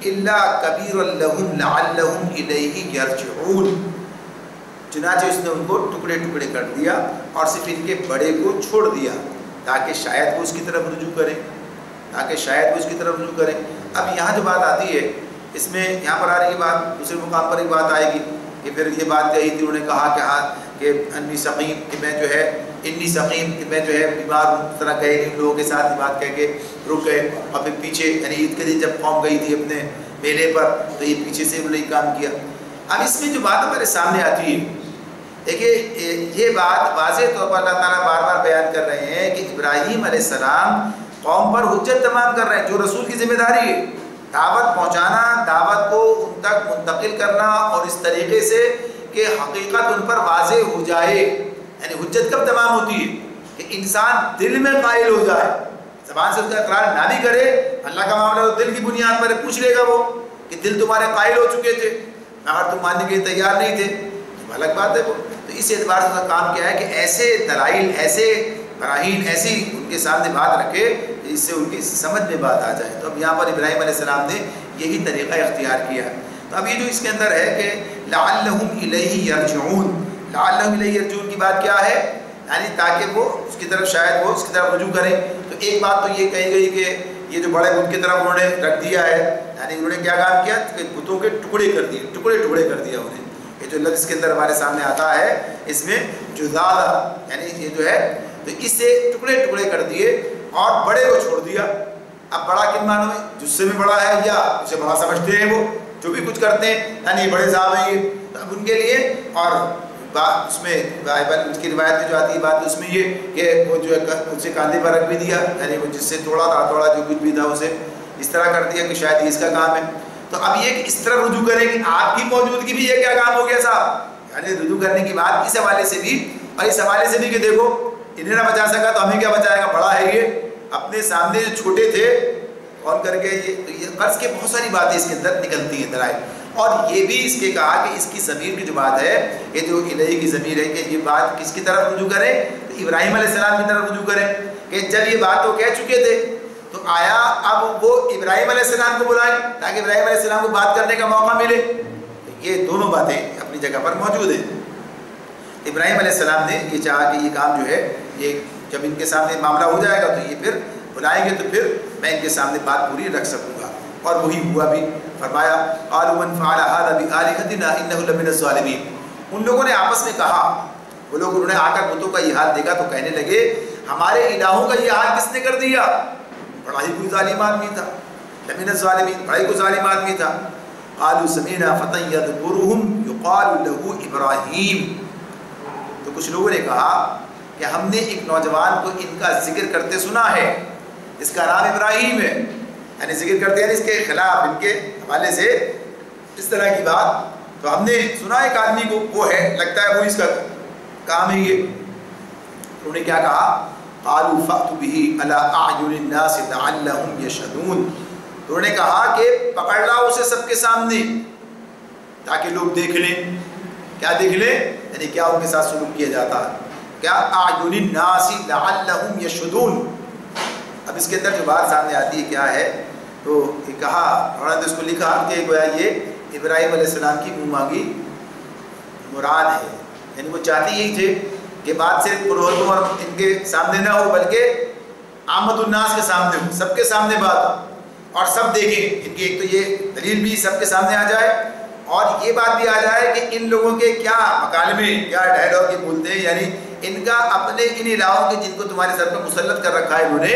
الا کبیرا لہم لعلہم الیہ یرجعون، چنانچہ اس نے ان کو ٹکڑے ٹکڑے کر دیا اور صرف ان کے بڑے کو چھوڑ دیا تاکہ شاید وہ اس کی طرف رجوع کریں، تاکہ شاید وہ اس کی طرف رجوع کریں۔ اب یہاں جو بات آتی ہے اس میں یہاں پر آ رہی بات، دوسرے مقام پر ایک بات آئے گی کہ پھر یہ بات کہی تھی انہوں نے کہا کہ ہاں کہ انی سقیم، کہ میں جو ہے انی سقیم، کہ میں جو ہے بیمار ہوں، اس طرح گئے ان لوگوں کے ساتھ یہ بات کہہ کے رک گئے، اور پھر پیچھے یعنی عید کے دن جب قوم گئی تھی اپنے میلے پر تو یہ پیچھے سے انہوں نے کام کیا۔ اب اس میں جو بات ہمارے سامنے آتی ہے دیکھیے یہ بات واضح طور پر اللہ تعالیٰ بار بار بیان کر رہے ہیں کہ ابراہیم علیہ السلام قوم پر حجت تمام کر رہے ہیں، جو رسول کی ذمہ داری ہے دعوت پہنچانا، دعوت کو ان تک منتقل کرنا، اور اس طریقے سے کہ حقیقت ان پر واضح ہو جائے۔ یعنی حجت کب تمام ہوتی ہے کہ انسان دل میں قائل ہو جائے، زبان سے اس کا اقرار نہ بھی کرے، اللہ کا معاملہ تو دل کی بنیاد پر پوچھ لے گا وہ کہ دل تمہارے قائل ہو چکے تھے مگر تم ماننے کے لیے تیار نہیں تھے، یہ الگ بات ہے وہ۔ تو اس اعتبار سے اس کا کام کیا ہے کہ ایسے دلائل، ایسے براہین، ایسی ان کے سامنے بات رکھے اس سے ان کی سمجھ میں بات آ جائے۔ تو اب یہاں پر ابراہیم علیہ السلام نے یہی طریقہ اختیار کیا۔ تو اب یہ جو اس کے اندر ہے کہ لعلہم الیہ یرجعون، لعلہم الیہ یرجعون کی بات کیا ہے، یعنی تاکہ وہ اس کی طرف شاید وہ اس کی طرف رجوع کریں۔ تو ایک بات تو یہ کہی گئی کہ یہ جو بڑے بت کی طرف انہوں نے رکھ دیا ہے، یعنی انہوں نے کیا کام کیا کہ بتوں کے ٹکڑے کر دیے، ٹکڑے ٹکڑے کر دیا انہیں۔ یہ جو لفظ کے اندر ہمارے سامنے آتا ہے اس میں جزازہ، یعنی یہ جو ہے تو اس سے ٹکڑے ٹکڑے کر دیے اور بڑے کو چھوڑ دیا۔ اب بڑا کن معنوں میں، جس سے بھی بڑا ہے یا اسے بڑا سمجھتے ہیں وہ جو بھی کچھ کرتے ہیں، یعنی بڑے صاحب ہیں اب ان کے لیے اور بات اس میں بائبل کی روایت میں جو آتی ہے بات اس میں یہ کہ وہ جو ہے اسے کاندھے پر رکھ بھی دیا، یعنی وہ جس سے توڑا جو کچھ بھی تھا اسے اس طرح کر دیا کہ شاید یہ اس کا کام ہے. تو اب یہ کہ اس طرح رجوع کریں کہ آپ کی موجودگی بھی یہ کیا کام ہو گیا صاحب، یعنی رجوع کرنے کی بات اس حوالے سے بھی اور اس حوالے سے بھی کہ دیکھو انہیں نہ بچا سکا تو ہمیں کیا بچائے گا، بڑا ہے یہ، اپنے سامنے جو چھوٹے تھے اور کر کے یہ قرض کے بہت ساری باتیں اس کے اندر نکلتی ہیں دلائل. اور یہ بھی اس کے کہا کہ اس کی ضمیر کی جو بات ہے یہ جو الہی کی ضمیر ہے کہ یہ بات کس کی طرف رجوع کریں، تو ابراہیم علیہ السلام کی طرف رجوع کریں کہ جب یہ بات وہ کہہ چکے تھے تو آیا اب وہ ابراہیم علیہ السلام کو بلائیں تاکہ ابراہیم علیہ السلام کو بات کرنے کا موقع ملے. یہ دونوں باتیں اپنی جگہ پر موجود ہیں. ابراہیم علیہ السلام نے یہ چاہا کہ یہ کام جو ہے یہ جب ان کے سامنے معاملہ ہو جائے گا تو یہ پھر بلائیں گے تو پھر میں ان کے سامنے بات پوری رکھ سکوں گا، اور وہی ہوا بھی. فرمایا قالوا من فعل هذا بآلهتنا انه لمن الظالمین. ان لوگوں نے آپس میں کہا، وہ لوگ انہوں نے آ کر بتوں کا یہ حال دیکھا تو کہنے لگے ہمارے الہوں کا یہ حال کس نے کر دیا، بڑا ہی کوئی ظالم آدمی تھا، لمن الظالمین، بڑا ہی کوئی ظالم آدمی تھا. قالوا سمعنا فتى يذكرهم يقال له ابراہیم. تو کچھ لوگوں نے کہا کہ ہم نے ایک نوجوان کو ان کا ذکر کرتے سنا ہے، اس کا نام ابراہیم ہے، یعنی ذکر کرتے ہیں اس کے خلاف ان کے حوالے سے اس طرح کی بات. تو ہم نے سنا ایک آدمی کو، وہ ہے لگتا ہے وہ اس کا کام ہے یہ. انہوں نے کیا کہا، قالوا فأتوا به على أعين الناس لعلهم يشهدون. انہوں نے کہا کہ پکڑ لاؤ اسے سب کے سامنے تاکہ لوگ دیکھ لیں. کیا دیکھ لیں؟ یعنی کیا ان کے ساتھ سلوک کیا جاتا ہے، کیا أعين الناس لعلهم يشهدون. اب اس کے اندر جو بات سامنے آتی ہے کیا ہے، تو یہ کہا انہوں نے اس کو لکھا کہ گویا یہ ابراہیم علیہ السلام کی منہ مانگی مراد ہے، یعنی وہ چاہتے یہی تھے کہ بات صرف پروہتوں اور ان کے سامنے نہ ہو بلکہ عامت الناس کے سامنے ہو، سب کے سامنے بات ہو اور سب دیکھیں. ان کی ایک تو یہ دلیل بھی سب کے سامنے آ جائے اور یہ بات بھی آ جائے کہ ان لوگوں کے کیا مکالمے، کیا ڈائلاگ یہ بولتے ہیں، یعنی ان کا اپنے ان الہوں کے جن کو تمہارے سر پر مسلط کر رکھا ہے انہوں نے،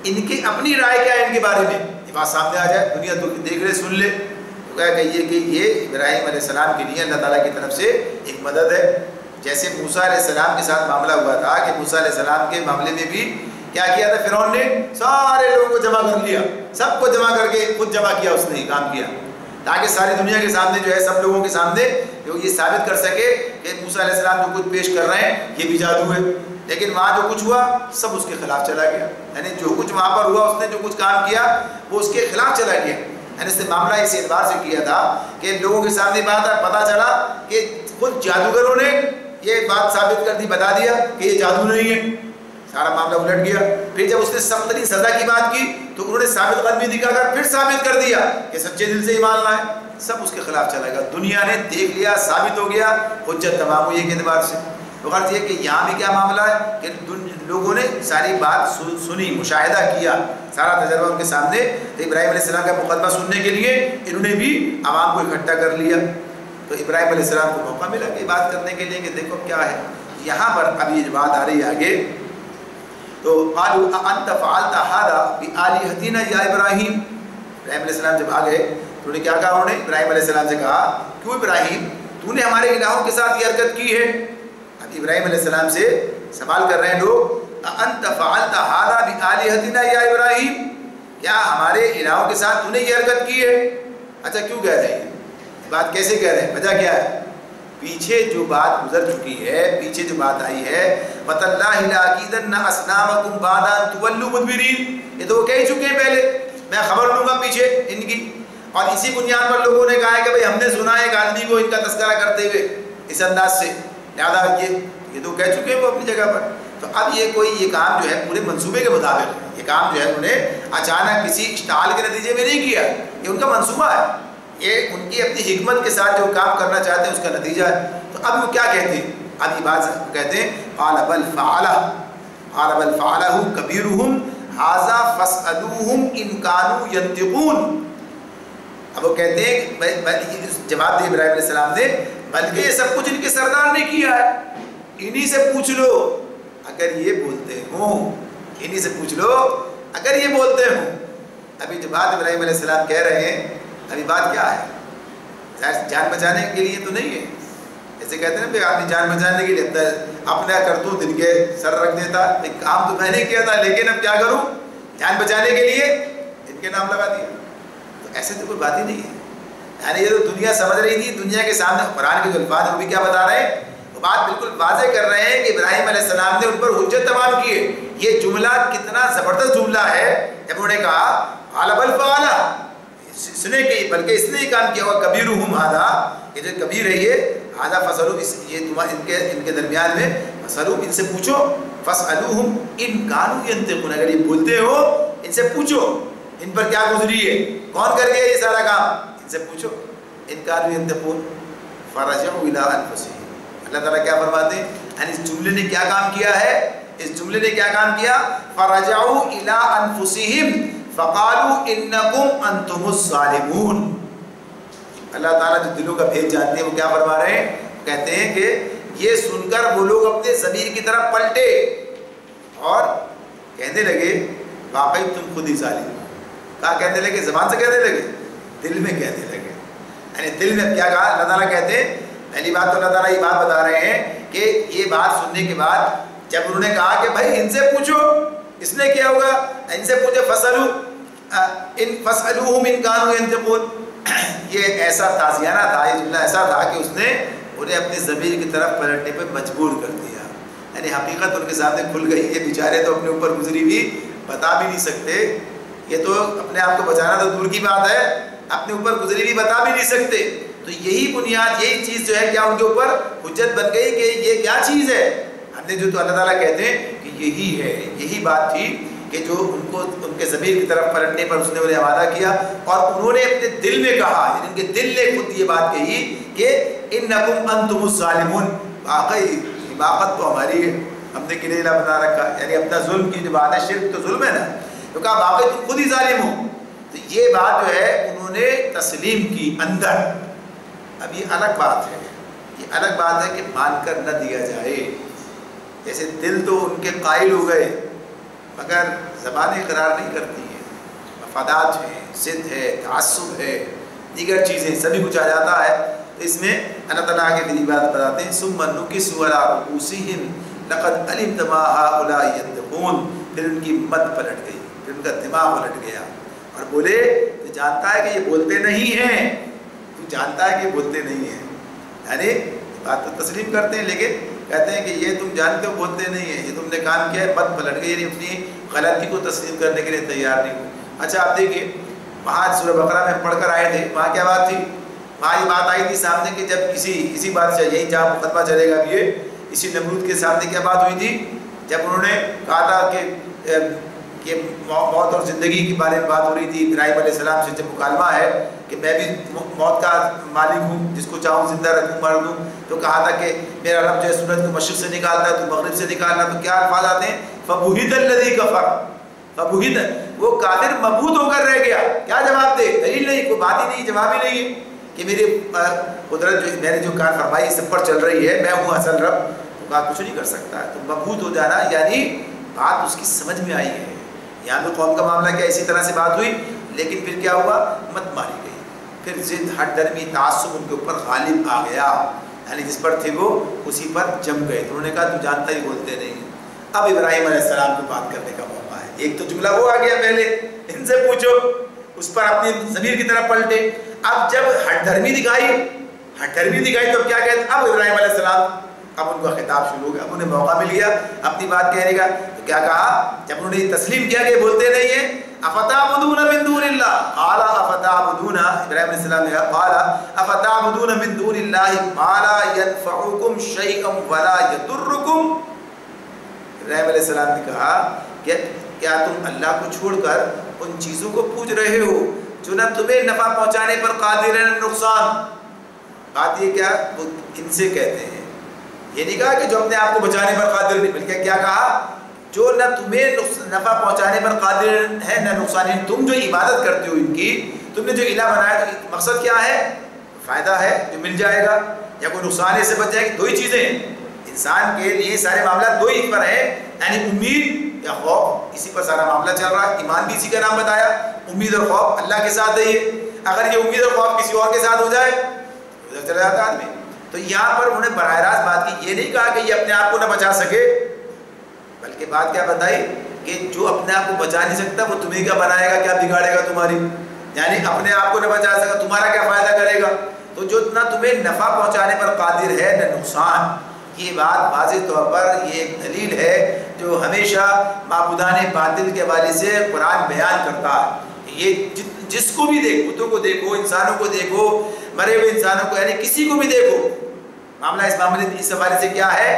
ان کی اپنی رائے کیا ہے ان کے بارے میں، یہ بات سامنے آ جائے، دنیا تو دیکھ لے سن لے. تو کیا کہیے کہ یہ ابراہیم علیہ السلام کے لیے اللہ تعالیٰ کی طرف سے ایک مدد ہے. جیسے موسیٰ علیہ السلام کے ساتھ معاملہ ہوا تھا کہ موسیٰ علیہ السلام کے معاملے میں بھی کیا کیا تھا، فرعون نے سارے لوگوں کو جمع کر لیا، سب کو جمع کر کے خود جمع کیا، اس نے کام کیا تاکہ ساری دنیا کے سامنے جو ہے سب لوگوں کے سامنے یہ ثابت کر سکے کہ موسیٰ علیہ السلام جو کچھ پیش کر رہے ہیں یہ بھی جادو ہے. لیکن وہاں جو کچھ ہوا سب اس کے خلاف چلا گیا، یعنی جو کچھ وہاں پر ہوا اس نے جو کچھ کام کیا وہ اس کے خلاف چلا گیا. یعنی اس نے معاملہ اس اعتبار سے کیا تھا کہ لوگوں کے سامنے بات پتہ چلا کہ خود جادوگروں نے یہ بات ثابت کر دی، بتا دیا کہ یہ جادو نہیں ہے، سارا معاملہ الٹ گیا. پھر جب اس نے سخت ترین سزا کی بات کی تو انہوں نے ثابت قدمی دکھا کر پھر ثابت کر دیا کہ سچے دل سے ایمان لائے، سب اس کے خلاف چلا گیا. دنیا نے دیکھ لیا، ثابت ہو گیا، حجت تمام ہوئی کے اعتبار سے. تو غرض یہ کہ یہاں بھی کیا معاملہ ہے کہ لوگوں نے ساری بات سنی، مشاہدہ کیا، سارا تجربہ ان کے سامنے. تو ابراہیم علیہ السلام کا مقدمہ سننے کے لیے انہوں نے بھی عوام کو اکٹھا کر لیا. تو ابراہیم علیہ السلام کو موقع ملا کہ بات کرنے کے لیے کہ دیکھو کیا ہے. یہاں پر اب یہ بات آ رہی ہے آگے، تو قالوا انت فعلت هذا بآلهتنا یا ابراہیم. ابراہیم علیہ السلام جب آ گئے تو نے کیا کہا، انہوں نے ابراہیم علیہ السلام سے کہا کیوں ابراہیم تو نے ہمارے الہوں کے ساتھ یہ حرکت کی ہے. اب ابراہیم علیہ السلام سے سوال کر رہے ہیں لوگ، انت فعلت هذا بآلهتنا یا ابراہیم، کیا ہمارے الہوں کے ساتھ تو نے یہ حرکت کی ہے. اچھا کیوں کہہ رہے ہیں بات، کیسے کہہ رہے ہیں، وجہ کیا ہے؟ پیچھے جو بات گزر چکی ہے، پیچھے جو بات آئی ہے وَتَاللَّهِ لَأَكِيدَنَّ أَصْنَامَكُمْ بَعْدَ أَن تُوَلُّوا مُدْبِرِينَ، یہ تو وہ کہہ چکے ہیں پہلے، میں خبر لوں گا پیچھے ان کی. اور اسی بنیاد پر لوگوں نے کہا ہے کہ بھئی ہم نے سنا ہے ایک آدمی کو ان کا تذکرہ کرتے ہوئے اس انداز سے، لہٰذا یہ تو کہہ چکے ہیں وہ اپنی جگہ پر. تو اب یہ کام جو ہے پورے منصوبے کے مطابق، یہ کام جو ہے انہوں نے اچانک کسی اشتعال کے نتیجے میں نہیں کیا، یہ ان کا منصوبہ ہے، یہ ان کی اپنی حکمت کے ساتھ جو کام کرنا چاہتے ہیں اس کا نتیجہ ہے. تو اب وہ کیا کہتے ہیں، اب یہ بات کہتے ہیں قال بل فعلہ کبیرہم ھذا فاسألوہم ان کانوا ینطقون. اب وہ کہتے ہیں جواب دے ابراہیم علیہ السلام نے، بلکہ یہ سب کچھ ان کے سردار نے کیا ہے، انہی سے پوچھ لو اگر یہ بولتے ہوں، انہی سے پوچھ لو اگر یہ بولتے ہوں. ابھی جو بات ابراہیم علیہ السلام کہہ رہے ہیں، ابھی بات کیا ہے، جان بچانے کے لیے تو نہیں ہے. ایسے کہتے ہیں نا آدمی جان بچانے کے لیے اپنا کرتوت ان کے سر رکھ دیتا, ایک کام تو میں نے کیا تھا لیکن اب کیا کروں, جان بچانے کے لیے ان کے نام لگا دیا. تو ایسے تو کوئی بات ہی نہیں ہے. یعنی یہ تو دنیا سمجھ رہی تھی, دنیا کے سامنے قرآن کے جو الفاظ ہیں وہ بھی کیا بتا رہے ہیں, وہ بات بالکل واضح کر رہے ہیں کہ ابراہیم علیہ السلام نے ان پر حجت تمام کی ہے. یہ جملہ کتنا زبردست جملہ ہے جب انہوں نے کہا قال بل فعلا, اس نے کہ بلکہ اس نے کام کیا ہوا کبیرہم ھذا, یہ جو کبیر ہے یہ ھذا فسلوا, یہ ان کے درمیان میں فسلوا, ان سے پوچھو, فاسألوہم ان کانوا ینطقون, اگر یہ بولتے ہو ان سے پوچھو ان پر کیا گزری ہے, کون کر گیا یہ سارا کام, ان سے پوچھو. ان کانوا ینطقون فرجعوا الی انفسہم. اللہ تعالیٰ کیا فرماتے ہیں, یعنی اس جملے نے کیا کام کیا ہے, اس جملے نے کیا کام کیا, فرجعوا الی انفسہم فقالوا انکم انتم الظالمون. اللہ تعالیٰ جو دلوں کا بھید جانتے ہیں وہ کیا فرما رہے ہیں, کہتے ہیں کہ یہ سن کر وہ لوگ اپنے ضمیر کی طرف پلٹے اور کہنے لگے واقعی تم خود ہی ظالم ہو. کہاں کہنے لگے, زبان سے کہنے لگے, دل میں کہنے لگے. یعنی دل میں کیا کہا, اللہ تعالیٰ کہتے ہیں, پہلی بات تو اللہ تعالیٰ یہ بات بتا رہے ہیں کہ یہ بات سننے کے بعد جب انہوں نے کہا کہ بھائی ان سے پوچھو, اس نے کیا ہوگا, ان سے پوچھو, فاسألوہم ان کانوا ینطقون. یہ ایسا تازیانہ تھا, یہ جملہ ایسا تھا کہ اس نے انہیں اپنے ضمیر کی طرف پلٹنے پہ مجبور کر دیا. یعنی حقیقت ان کے سامنے کھل گئی. یہ بیچارے تو اپنے اوپر گزری ہوئی بتا بھی نہیں سکتے, یہ تو اپنے آپ کو بچانا تو دور کی بات ہے, اپنے اوپر گزری ہوئی بتا بھی نہیں سکتے. تو یہی بنیاد, یہی چیز جو ہے کیا ان کے اوپر حجت بن گئی کہ یہ کیا چیز ہے. ہم نے جو تو اللہ تعالیٰ کہتے ہیں کہ یہی ہے, یہی بات تھی کہ جو ان کو ان کے ضمیر کی طرف پلٹنے پر اس نے انہیں آمادہ کیا اور انہوں نے اپنے دل میں کہا, یعنی ان کے دل نے خود یہ بات کہی کہ انکم انتم الظالمون. واقعی حماقت تو ہماری ہے, ہم نے کنہیں نہ بتا رکھا, یعنی اپنا ظلم کی جو بات ہے, شرک تو ظلم ہے نا, تو کہا واقعی تم خود ہی ظالم ہو. تو یہ بات جو ہے انہوں نے تسلیم کی اندر. اب یہ الگ بات ہے, یہ الگ بات ہے کہ مان کر نہ دیا جائے. جیسے دل تو ان کے قائل ہو گئے مگر زبانیں اقرار نہیں کرتی ہیں, مفادات ہیں, ضد ہے, تعصب ہے, دیگر چیزیں سبھی کچھ آ جاتا ہے. تو اس میں اللہ تعالیٰ آگے پھر بات بتاتے ہیں, ثم نکسوا علی رؤوسہم لقد علمت ما ہؤلاء ینطقون. پھر ان کی مت پلٹ گئی, پھر ان کا دماغ پلٹ گیا اور بولے تو جانتا ہے کہ یہ بولتے نہیں ہیں, تو جانتا ہے کہ یہ بولتے نہیں ہیں. یعنی بات تو تسلیم کرتے ہیں لیکن کہتے ہیں کہ یہ تم جانتے ہو بولتے نہیں ہیں, یہ تم نے کام کیا ہے, مت پلٹ گئی, یعنی اپنی غلطی کو تسلیم کرنے کے لیے تیار نہیں ہوئے. اچھا آپ دیکھیے وہاں سورہ بقرہ میں پڑھ کر آئے تھے, وہاں کیا بات تھی, وہاں یہ بات آئی تھی سامنے کہ جب اسی بات سے یہی جہاں مقدمہ چلے گا, یہ اسی نمرود کے سامنے کیا بات ہوئی تھی, جب انہوں نے کہا تھا کہ موت اور زندگی کے بارے میں بات ہو رہی تھی. ابراہیم علیہ السلام سے جب مکالمہ ہے کہ میں بھی موت کا مالک ہوں, جس کو چاہوں زندہ رکھوں مار دوں, تو کہا تھا کہ میرا رب جو ہے سورج کو مشرق سے نکالتا ہے تو مغرب سے نکالنا. تو کیا الفاظ آتے ہیں, فبہت الذی کفر, فبہت وہ کافر مبہوت ہو کر رہ گیا. کیا جواب دے, دلیل نہیں, کوئی بات ہی نہیں, جواب ہی نہیں ہے کہ میری قدرت جو میں نے جو کار فرمائی سب پر چل رہی ہے, میں ہوں اصل رب. تو کہا کچھ نہیں کر سکتا. تو مبہوت ہو جانا یعنی بات اس کی سمجھ میں آئی ہے. یہاں بھی قوم کا معاملہ کیا اسی طرح سے بات ہوئی, لیکن پھر کیا ہوا, مت ماری گئی. پھر ضد, ہٹ درمی, تعصب ان کے اوپر غالب آ گیا, یعنی جس پر تھے وہ اسی پر جم گئے. انہوں نے کہا تو جانتا ہی بولتے نہیں. اب ابراہیم علیہ السلام کو بات کرنے کا موقع ہے. ایک تو جملہ وہ آ گیا پہلے, ان سے پوچھو, اس پر اپنی ضمیر کی طرف پلٹے. اب جب ہٹ دھرمی دکھائی تو کیا کہتے, اب ابراہیم علیہ السلام, اب ان کا خطاب شروع ہو گیا, اب انہیں موقع مل گیا اپنی بات کہنے کا. تو کیا کہا جب انہوں نے تسلیم کیا کہ بولتے نہیں ہیں, افتعبدون من دون اللہ, قال افتعبدون, ابراہیم علیہ السلام نے کہا قال افتعبدون من دون اللہ ما لا ينفعكم شيئا ولا يضركم. ابراہیم علیہ السلام نے کہا کہ کیا تم اللہ کو چھوڑ کر ان چیزوں کو پوج رہے ہو جو نہ تمہیں نفع پہنچانے پر قادر ہیں نہ نقصان. بات یہ کیا وہ ان سے کہتے ہیں, یہ نہیں کہا کہ جو اپنے آپ کو بچانے پر قادر نہیں, بلکہ کیا کہا جو نہ تمہیں نفع پہنچانے پر قادر ہے نہ نقصان. تم جو عبادت کرتے ہو ان کی, تم نے جو الہ بنایا تو مقصد کیا ہے, فائدہ ہے جو مل جائے گا یا کوئی نقصان سے بچ جائے گی. دو ہی چیزیں ہیں انسان کے لیے, سارے معاملات دو ہی پر ہیں, یعنی امید یا خوف, اسی پر سارا معاملہ چل رہا ہے. ایمان بھی اسی کا نام بتایا, امید اور خوف اللہ کے ساتھ ہے. یہ اگر یہ امید اور خوف کسی اور کے ساتھ ہو جائے ادھر چلا جاتا آدمی. تو یہاں پر انہوں نے براہ راست بات کی, یہ نہیں کہا کہ یہ اپنے آپ کو نہ بچا سکے, بلکہ بات کیا بتائی کہ جو اپنے آپ کو بچا نہیں سکتا وہ تمہیں کیا بنائے گا, کیا بگاڑے گا تمہاری, یعنی اپنے آپ کو نہ بچا سکا تمہارا کیا فائدہ کرے گا. تو جو نہ تمہیں نفع پہنچانے پر قادر ہے نہ نقصان. یہ بات واضح طور پر یہ ایک دلیل ہے جو ہمیشہ معبودان باطل کے حوالے سے قرآن بیان کرتا ہے. یہ جس کو بھی دیکھو, بتوں کو دیکھو, انسانوں کو دیکھو, مرے ہوئے انسانوں کو, یعنی کسی کو بھی دیکھو, معاملہ اس حوالے سے کیا ہے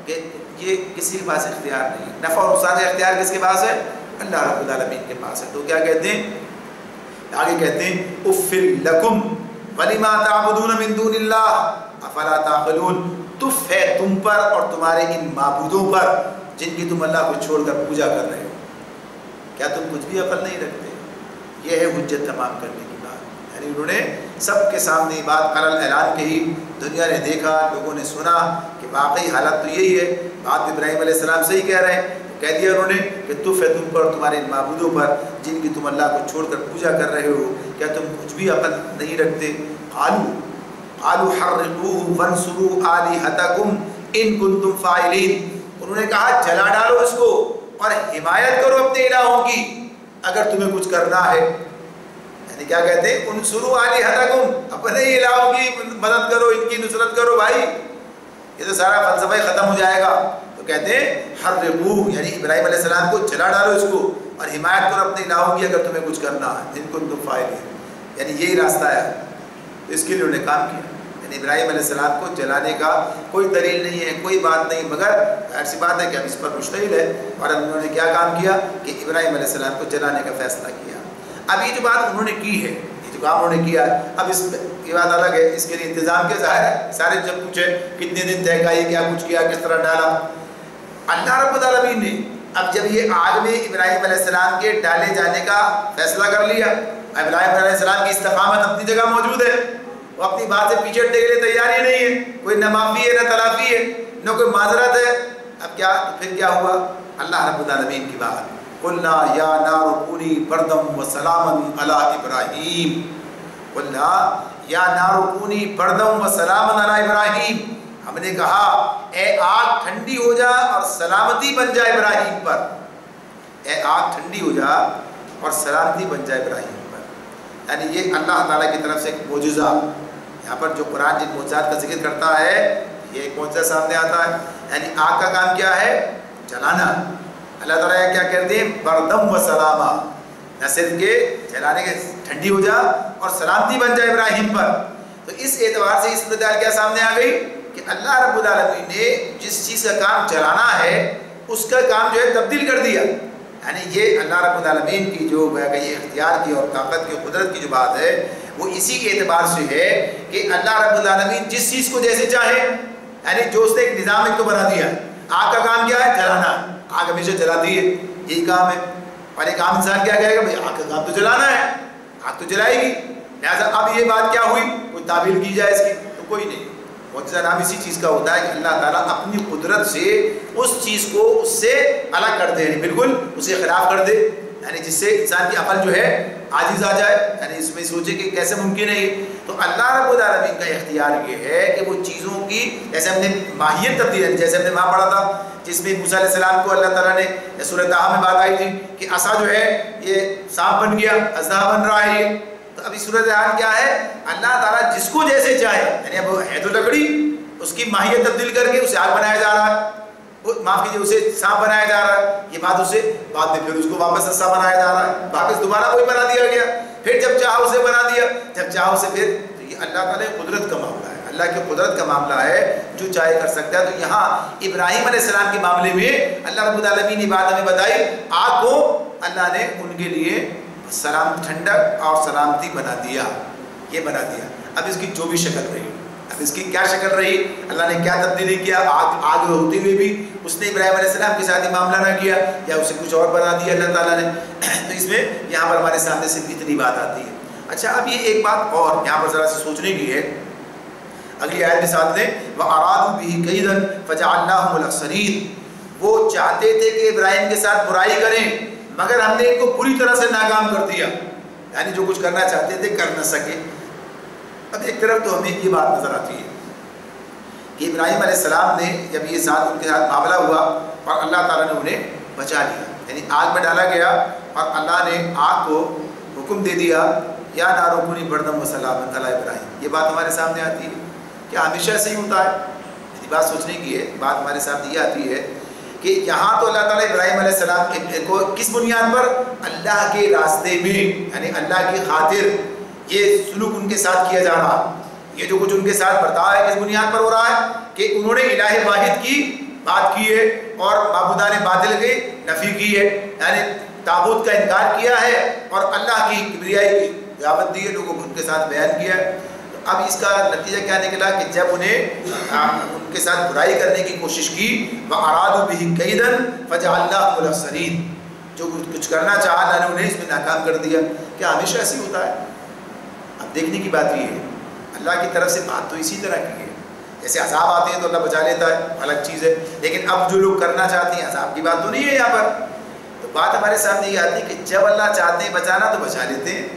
کہ یہ کسی کے پاس اختیار نہیں. نفع اور نقصان کا اختیار کس کے پاس ہے؟ اللہ رب العالمین کے پاس ہے. تو کیا کہتے ہیں آگے کہتے ہیں اف لکم ولما تعبدون من دون اللہ افلا تعقلون. تف ہے تم پر اور تمہارے ان معبودوں پر جن کی تم اللہ کو چھوڑ کر پوجا کر رہے ہو, کیا تم کچھ بھی عقل نہیں رکھتے؟ یہ ہے حجت تمام کرنے کی بات. یعنی انہوں نے سب کے سامنے یہ بات علل اعلان کہی, دنیا نے دیکھا, لوگوں نے سنا کہ واقعی حالت تو یہی ہے. بات ابراہیم علیہ السلام سے ہی کہہ رہے ہیں, کہہ دیا انہوں نے کہ تف ہے تم پر اور تمہارے ان معبودوں پر جن کی تم اللہ کو چھوڑ کر پوجا کر رہے ہو, کیا تم کچھ بھی عقل نہیں رکھتے؟ قالوا حرقوه وانصروا آلهتكم ان کنتم فاعلین. انہوں نے کہا جلا ڈالو اس کو اور حمایت کرو اپنے الہوں کی اگر تمہیں کچھ کرنا ہے. یعنی کیا کہتے ہیں انصروا آلهتكم, اپنے الہوں کی مدد کرو, ان کی نصرت کرو. بھائی یہ تو سارا فلسفہ ختم ہو جائے گا. تو کہتے ہیں حرقوه یعنی ابراہیم علیہ السلام کو جلا ڈالو اس کو اور حمایت کرو اپنے الہوں کی اگر تمہیں کچھ کرنا ہے, ان کنتم فاعلین. یعنی یہی راستہ ہے. اس کے لیے انہوں نے کام کیا. یعنی ابراہیم علیہ السلام کو جلانے کا کوئی دلیل نہیں ہے, کوئی بات نہیں, مگر ایسی بات ہے کہ ہم اس پر مشتمل ہے. اور انہوں نے کیا کام کیا کہ ابراہیم علیہ السلام کو جلانے کا فیصلہ کیا. اب یہ جو بات انہوں نے کی ہے, یہ جو کام انہوں نے کیا ہے, اب اس کی بات الگ ہے. اس کے لیے انتظام کیا ظاہر ہے, سارے جب پوچھے کتنے دن طے کا, یہ کیا کچھ کیا, کس طرح ڈالا. اللہ رب العالمین نے اب جب یہ آگ میں ابراہیم علیہ السلام کے ڈالے جانے کا فیصلہ کر لیا, ابراہیم علیہ السلام کی استقامت اپنی جگہ موجود ہے, وہ اپنی بات سے پیچھے ہٹنے کے لیے تیار ہی نہیں ہے, کوئی نہ معافی ہے نہ تلافی ہے, نہ کوئی معذرت ہے. اب کیا پھر کیا ہوا؟ اللہ رب العالمین کی بات, قلنا یا نار کونی بردم وسلاما علی ابراہیم, قلنا یا نار کونی بردم وسلاما علی ابراہیم. ہم نے کہا اے آگ ٹھنڈی ہو جا اور سلامتی بن جائے ابراہیم پر. اے آگ ٹھنڈی ہو جا اور سلامتی بن جائے ابراہیم پر. یعنی یہ اللہ تعالیٰ کی طرف سے ایک معجزہ. یہاں پر جو قرآن جن معجزات کا ذکر کرتا ہے یہ ایک معجزہ سامنے آتا ہے. یعنی آگ کا کام کیا ہے؟ جلانا. اللہ تعالیٰ کیا کہتے ہیں؟ بردم و سلاما, نہ صرف کہ جلانے کے ٹھنڈی ہو جا اور سلامتی بن جائے ابراہیم پر. تو اس اعتبار سے اس مثال کیا سامنے آ گئی کہ اللہ رب العالمین نے جس چیز کا کام جلانا ہے اس کا کام جو ہے تبدیل کر دیا. یعنی یہ اللہ رب العالمین کی جو یہ اختیار کی اور طاقت کی قدرت کی جو بات ہے وہ اسی کے اعتبار سے ہے کہ اللہ رب العالمین جس چیز کو جیسے چاہے, یعنی جو اس نے ایک نظام ایک تو بنا دیا. آگ کا کام کیا ہے؟ جلانا. آگ ہمیشہ جلاتی ہے, یہی کام ہے. اور ایک عام انسان کیا کہے گا؟ بھائی آگ کا کام تو جلانا ہے, آگ تو جلائے گی. لہٰذا اب یہ بات کیا ہوئی, کوئی تعبیر کی جائے اس کی تو کوئی نہیں. معجزہ نام اسی چیز کا ہوتا ہے کہ اللہ تعالیٰ اپنی قدرت سے اس چیز کو اس سے الگ کر دے, یعنی بالکل اسے خلاف کر دے. یعنی جس سے انسان کی عقل جو ہے عاجز آ جائے, یعنی اس میں سوچے کہ کیسے ممکن ہے. تو اللہ رب العالمین کا اختیار یہ ہے کہ وہ چیزوں کی جیسے ہم نے ماہیت تبدیل ہے, جیسے ہم نے وہاں پڑھا تھا جس میں موسیٰ علیہ السلام کو اللہ تعالیٰ نے سورہ طٰہٰ میں بات آئی تھی کہ عصا جو ہے یہ سانپ بن گیا, اژدہا بن رہا ہے. تو ابھی صورتحال کیا ہے؟ اللہ تعالیٰ جس کو جیسے چاہے, یعنی اب ہے تو لکڑی, اس کی ماہیت تبدیل کر کے اسے آگ بنایا جا رہا ہے, معاف کیجیے اسے سانپ بنایا جا رہا ہے. یہ بات اسے بعد میں پھر اس کو واپس عصا بنایا جا رہا ہے, واپس دوبارہ وہی بنا دیا گیا, پھر جب چاہا اسے بنا دیا, جب چاہا اسے پھر. تو یہ اللہ تعالیٰ قدرت کا معاملہ ہے, اللہ کی قدرت کا معاملہ ہے, جو چاہے کر سکتا ہے. تو یہاں ابراہیم علیہ السلام کے معاملے میں اللہ رب العالمین نے بات ہمیں بتائی, آگ کو اللہ نے ان کے لیے سلام ٹھنڈک اور سلامتی بنا دیا, یہ بنا دیا. اب اس کی جو بھی شکل رہی, اب اس کی کیا شکل رہی, اللہ نے کیا تبدیلی کیا, آگ ہوتے ہوئے بھی اس نے ابراہیم علیہ السلام کے ساتھ ہی معاملہ نہ کیا یا اسے کچھ اور بنا دیا اللہ تعالیٰ نے. تو اس میں یہاں پر ہمارے سامنے صرف اتنی بات آتی ہے. اچھا اب یہ ایک بات اور یہاں پر ذرا سے سوچنے کی ہے. اگلی آیت کے ساتھ دیں وَأَرَادُوا بِهِ كَيْدًا فَجَعَلْنَاهُمُ الْأَخْسَرِينَ. وہ چاہتے تھے کہ ابراہیم کے ساتھ برائی کریں مگر ہم نے ان کو بری طرح سے ناکام کر دیا. یعنی جو کچھ کرنا چاہتے تھے کر نہ سکے. اب ایک طرف تو ہمیں یہ بات نظر آتی ہے کہ ابراہیم علیہ السلام نے جب یہ ساتھ ان کے ساتھ معاملہ ہوا اور اللہ تعالیٰ نے انہیں بچا لیا، یعنی آگ میں ڈالا گیا اور اللہ نے آگ کو حکم دے دیا یا نارو کونی بردم و سلامت علی ابراہیم. یہ بات ہمارے سامنے آتی ہے. کیا ہمیشہ ایسے ہی ہوتا ہے؟ یہ بات سوچنے کی ہے. بات ہمارے سامنے یہ آتی ہے کہ یہاں تو اللہ تعالیٰ ابراہیم علیہ السلام کو کس بنیاد پر؟ اللہ کے راستے میں، یعنی اللہ کی خاطر یہ سلوک ان کے ساتھ کیا جا رہا. یہ جو کچھ ان کے ساتھ برتاؤ ہے کس بنیاد پر ہو رہا ہے؟ کہ انہوں نے الہ واحد کی بات کی ہے اور معبودان باطل کی نفی کی ہے، یعنی تابوت کا انکار کیا ہے اور اللہ کی کبریائی کی دعوت دی ہے، لوگوں کو ان کے ساتھ بیان کیا ہے. تو اب اس کا نتیجہ کیا نکلا کہ جب انہیں ان کے ساتھ برائی کرنے کی کوشش کی، وَأَرَادُوا بِهِ كَيْدًا فَجَعَلْنَاهُمُ الْأَخْسَرِينَ، جو کچھ کرنا چاہا اللہ نے انہیں اس میں ناکام کر دیا. کیا ہمیشہ ایسے ہوتا ہے؟ اب دیکھنے کی بات یہ ہے، اللہ کی طرف سے بات تو اسی طرح کی ہے. جیسے عذاب آتے ہیں تو اللہ بچا لیتا ہے، الگ چیز ہے، لیکن اب جو لوگ کرنا چاہتے ہیں عذاب کی بات تو نہیں ہے یہاں پر. تو بات ہمارے سامنے یہ آتی ہے کہ جب اللہ چاہتے ہیں بچانا تو بچا لیتے ہیں،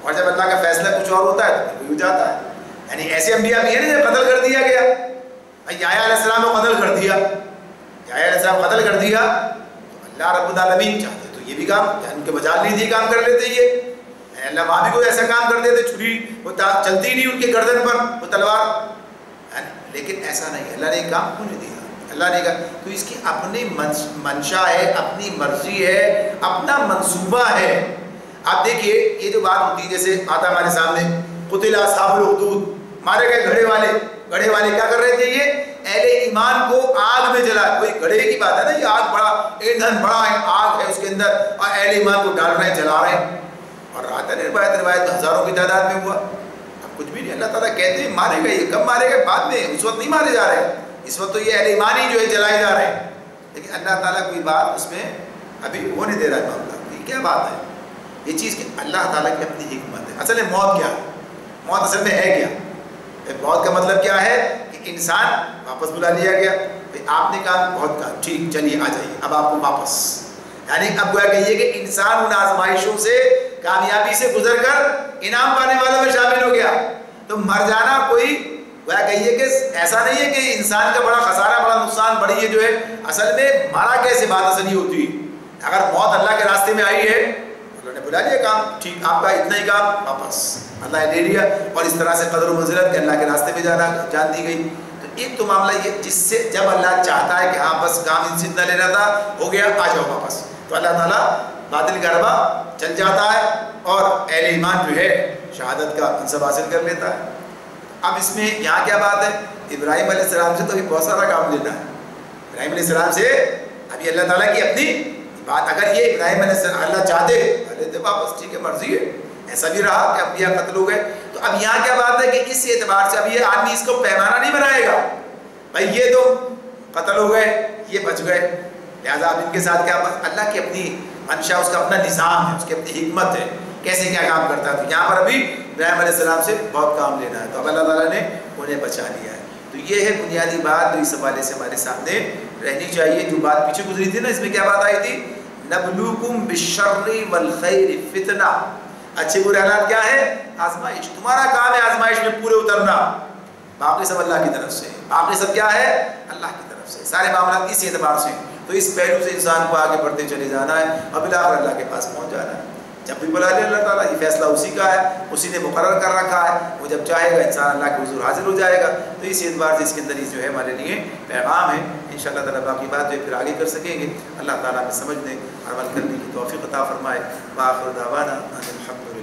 اور جب اللہ کا فیصلہ کچھ اور ہوتا ہے تو کوئی ہو جاتا ہے. یعنی ایسے انبیاء بھی ہیں نا جب قتل کر دیا گیا، یحییٰ علیہ السلام کو قتل کر دیا، یحییٰ علیہ السلام قتل کر دیا تو اللہ رب العالمین چاہتے تو یہ بھی کام ان کے بچا لیجیے کام کر لیتے. یہ اللہ وہاں بھی کوئی ایسا کام کر دیتے، چھری وہ چلتی نہیں ان کے گردن پر وہ تلوار، لیکن ایسا نہیں. اللہ نے یہ کام کیوں نہیں دیا؟ اللہ نے کہا تو اس کی اپنی منشا ہے، اپنی مرضی ہے، اپنا منصوبہ ہے. آپ دیکھیے یہ جو بات ہوتی ہے جیسے آتا ہمارے سامنے قتل اصحاب الاخدود، مارے گئے گھڑے والے کیا کر رہے تھے؟ یہ اہل ایمان کو آگ میں جلا، کوئی گھڑے کی بات ہے نا، یہ آگ بڑا ایندھن بڑا ہے، آگ ہے اس کے اندر اور اہل ایمان کو ڈال رہے ہیں، جلا رہے ہیں. اور آتا ہے روایت ہزاروں کی تعداد میں ہوا. اب کچھ بھی نہیں، اللہ تعالیٰ کہتے ہیں مارے گئے. یہ کب مارے گئے؟ بعد میں، اس وقت نہیں مارے جا رہے. اس وقت تو یہ اہل ایمان ہی جو ہے جلائے جا رہے ہیں. لیکن اللہ تعالیٰ کوئی بات اس میں ابھی وہ نہیں دے رہا ہے معاملہ. یہ کیا بات ہے؟ یہ چیز کہ اللہ تعالیٰ کی اپنی حکمت ہے. اصل میں موت کیا ہے؟ موت اصل میں ہے کیا؟ موت کا مطلب کیا ہے کہ انسان واپس بلا لیا گیا. آپ نے کہا بہت کہا، ٹھیک چلیے آ جائیے، اب آپ کو واپس، یعنی اب گویا کہیے کہ انسان ان آزمائشوں سے کامیابی سے گزر کر انعام پانے والوں میں شامل ہو گیا. تو مر جانا کوئی گویا کہیے کہ ایسا نہیں ہے کہ انسان کا بڑا خسارہ، بڑا نقصان، بڑی یہ جو ہے اصل میں مارا کیسے بات اصل نہیں ہوتی. اگر موت اللہ کے راستے میں آئی ہے، اللہ نے بلا لیا کام، ٹھیک آپ کا اتنا ہی کام، واپس اللہ نے لے لیا. اور اس طرح سے قدر و منزلت کہ اللہ کے راستے میں جان دی گئی. تو ایک تو معاملہ یہ جس سے جب اللہ چاہتا ہے کہ ہاں بس کام ان سے اتنا لینا تھا، ہو گیا، آ جاؤ واپس، تو اللہ تعالیٰ باطل کا ربا چل جاتا ہے اور اہل ایمان جو ہے شہادت کا منصب حاصل کر لیتا ہے. اب اس میں یہاں کیا بات ہے؟ ابراہیم علیہ السلام سے تو ابھی بہت سارا کام لینا ہے. ابراہیم علیہ السلام سے ابھی اللہ تعالیٰ کی اپنی بات، اگر یہ ابراہیم علیہ السلام اللہ چاہتے لیتے واپس، ٹھیک ہے مرضی ہے. ایسا بھی رہا کہ انبیاء قتل ہو گئے. تو اب یہاں کیا بات ہے کہ اس اعتبار سے اب یہ آدمی اس کو پیمانہ نہیں بنائے گا، بھائی یہ تو قتل ہو گئے، یہ بچ گئے، لہٰذا اب ان کے ساتھ کیا؟ اللہ کی اپنی منشا، اس کا اپنا نظام ہے، اس کی اپنی حکمت ہے، کیسے کیا کام کرتا ہے. تو یہاں پر ابھی ابراہیم علیہ السلام سے بہت کام لینا ہے، تو اب اللہ تعالیٰ نے انہیں بچا لیا ہے. تو یہ ہے بنیادی بات جو اس حوالے سے ہمارے سامنے رہنی چاہیے. جو بات پیچھے گزری تھی نا، اس میں کیا بات آئی تھی؟ نبلوکم بالشر والخیر فتنہ. اچھے برے حالات کیا ہے؟ آزمائش. تمہارا کام ہے آزمائش میں پورے اترنا. باقی سب اللہ کی طرف سے، باقی سب کیا ہے؟ اللہ کی طرف سے. سارے معاملات اس اعتبار سے. تو اس پہلو سے انسان کو آگے بڑھتے چلے جانا ہے اور بالآخر اللہ کے پاس پہنچ جانا ہے. جب بھی بلا لے اللہ تعالیٰ، یہ فیصلہ اسی کا ہے، اسی نے مقرر کر رکھا ہے. وہ جب چاہے گا انسان اللہ کے حضور حاضر ہو جائے گا. تو اس اعتبار سے اس کے اندر جو ہے ہمارے لیے پیغام ہے. انشاءاللہ تعالیٰ باقی بات جو پھر آگے کر سکیں گے. اللہ تعالیٰ ہمیں سمجھنے اور عمل کرنے کی توفیق عطا فرمائے. وآخر دعوانا ان الحمد للہ.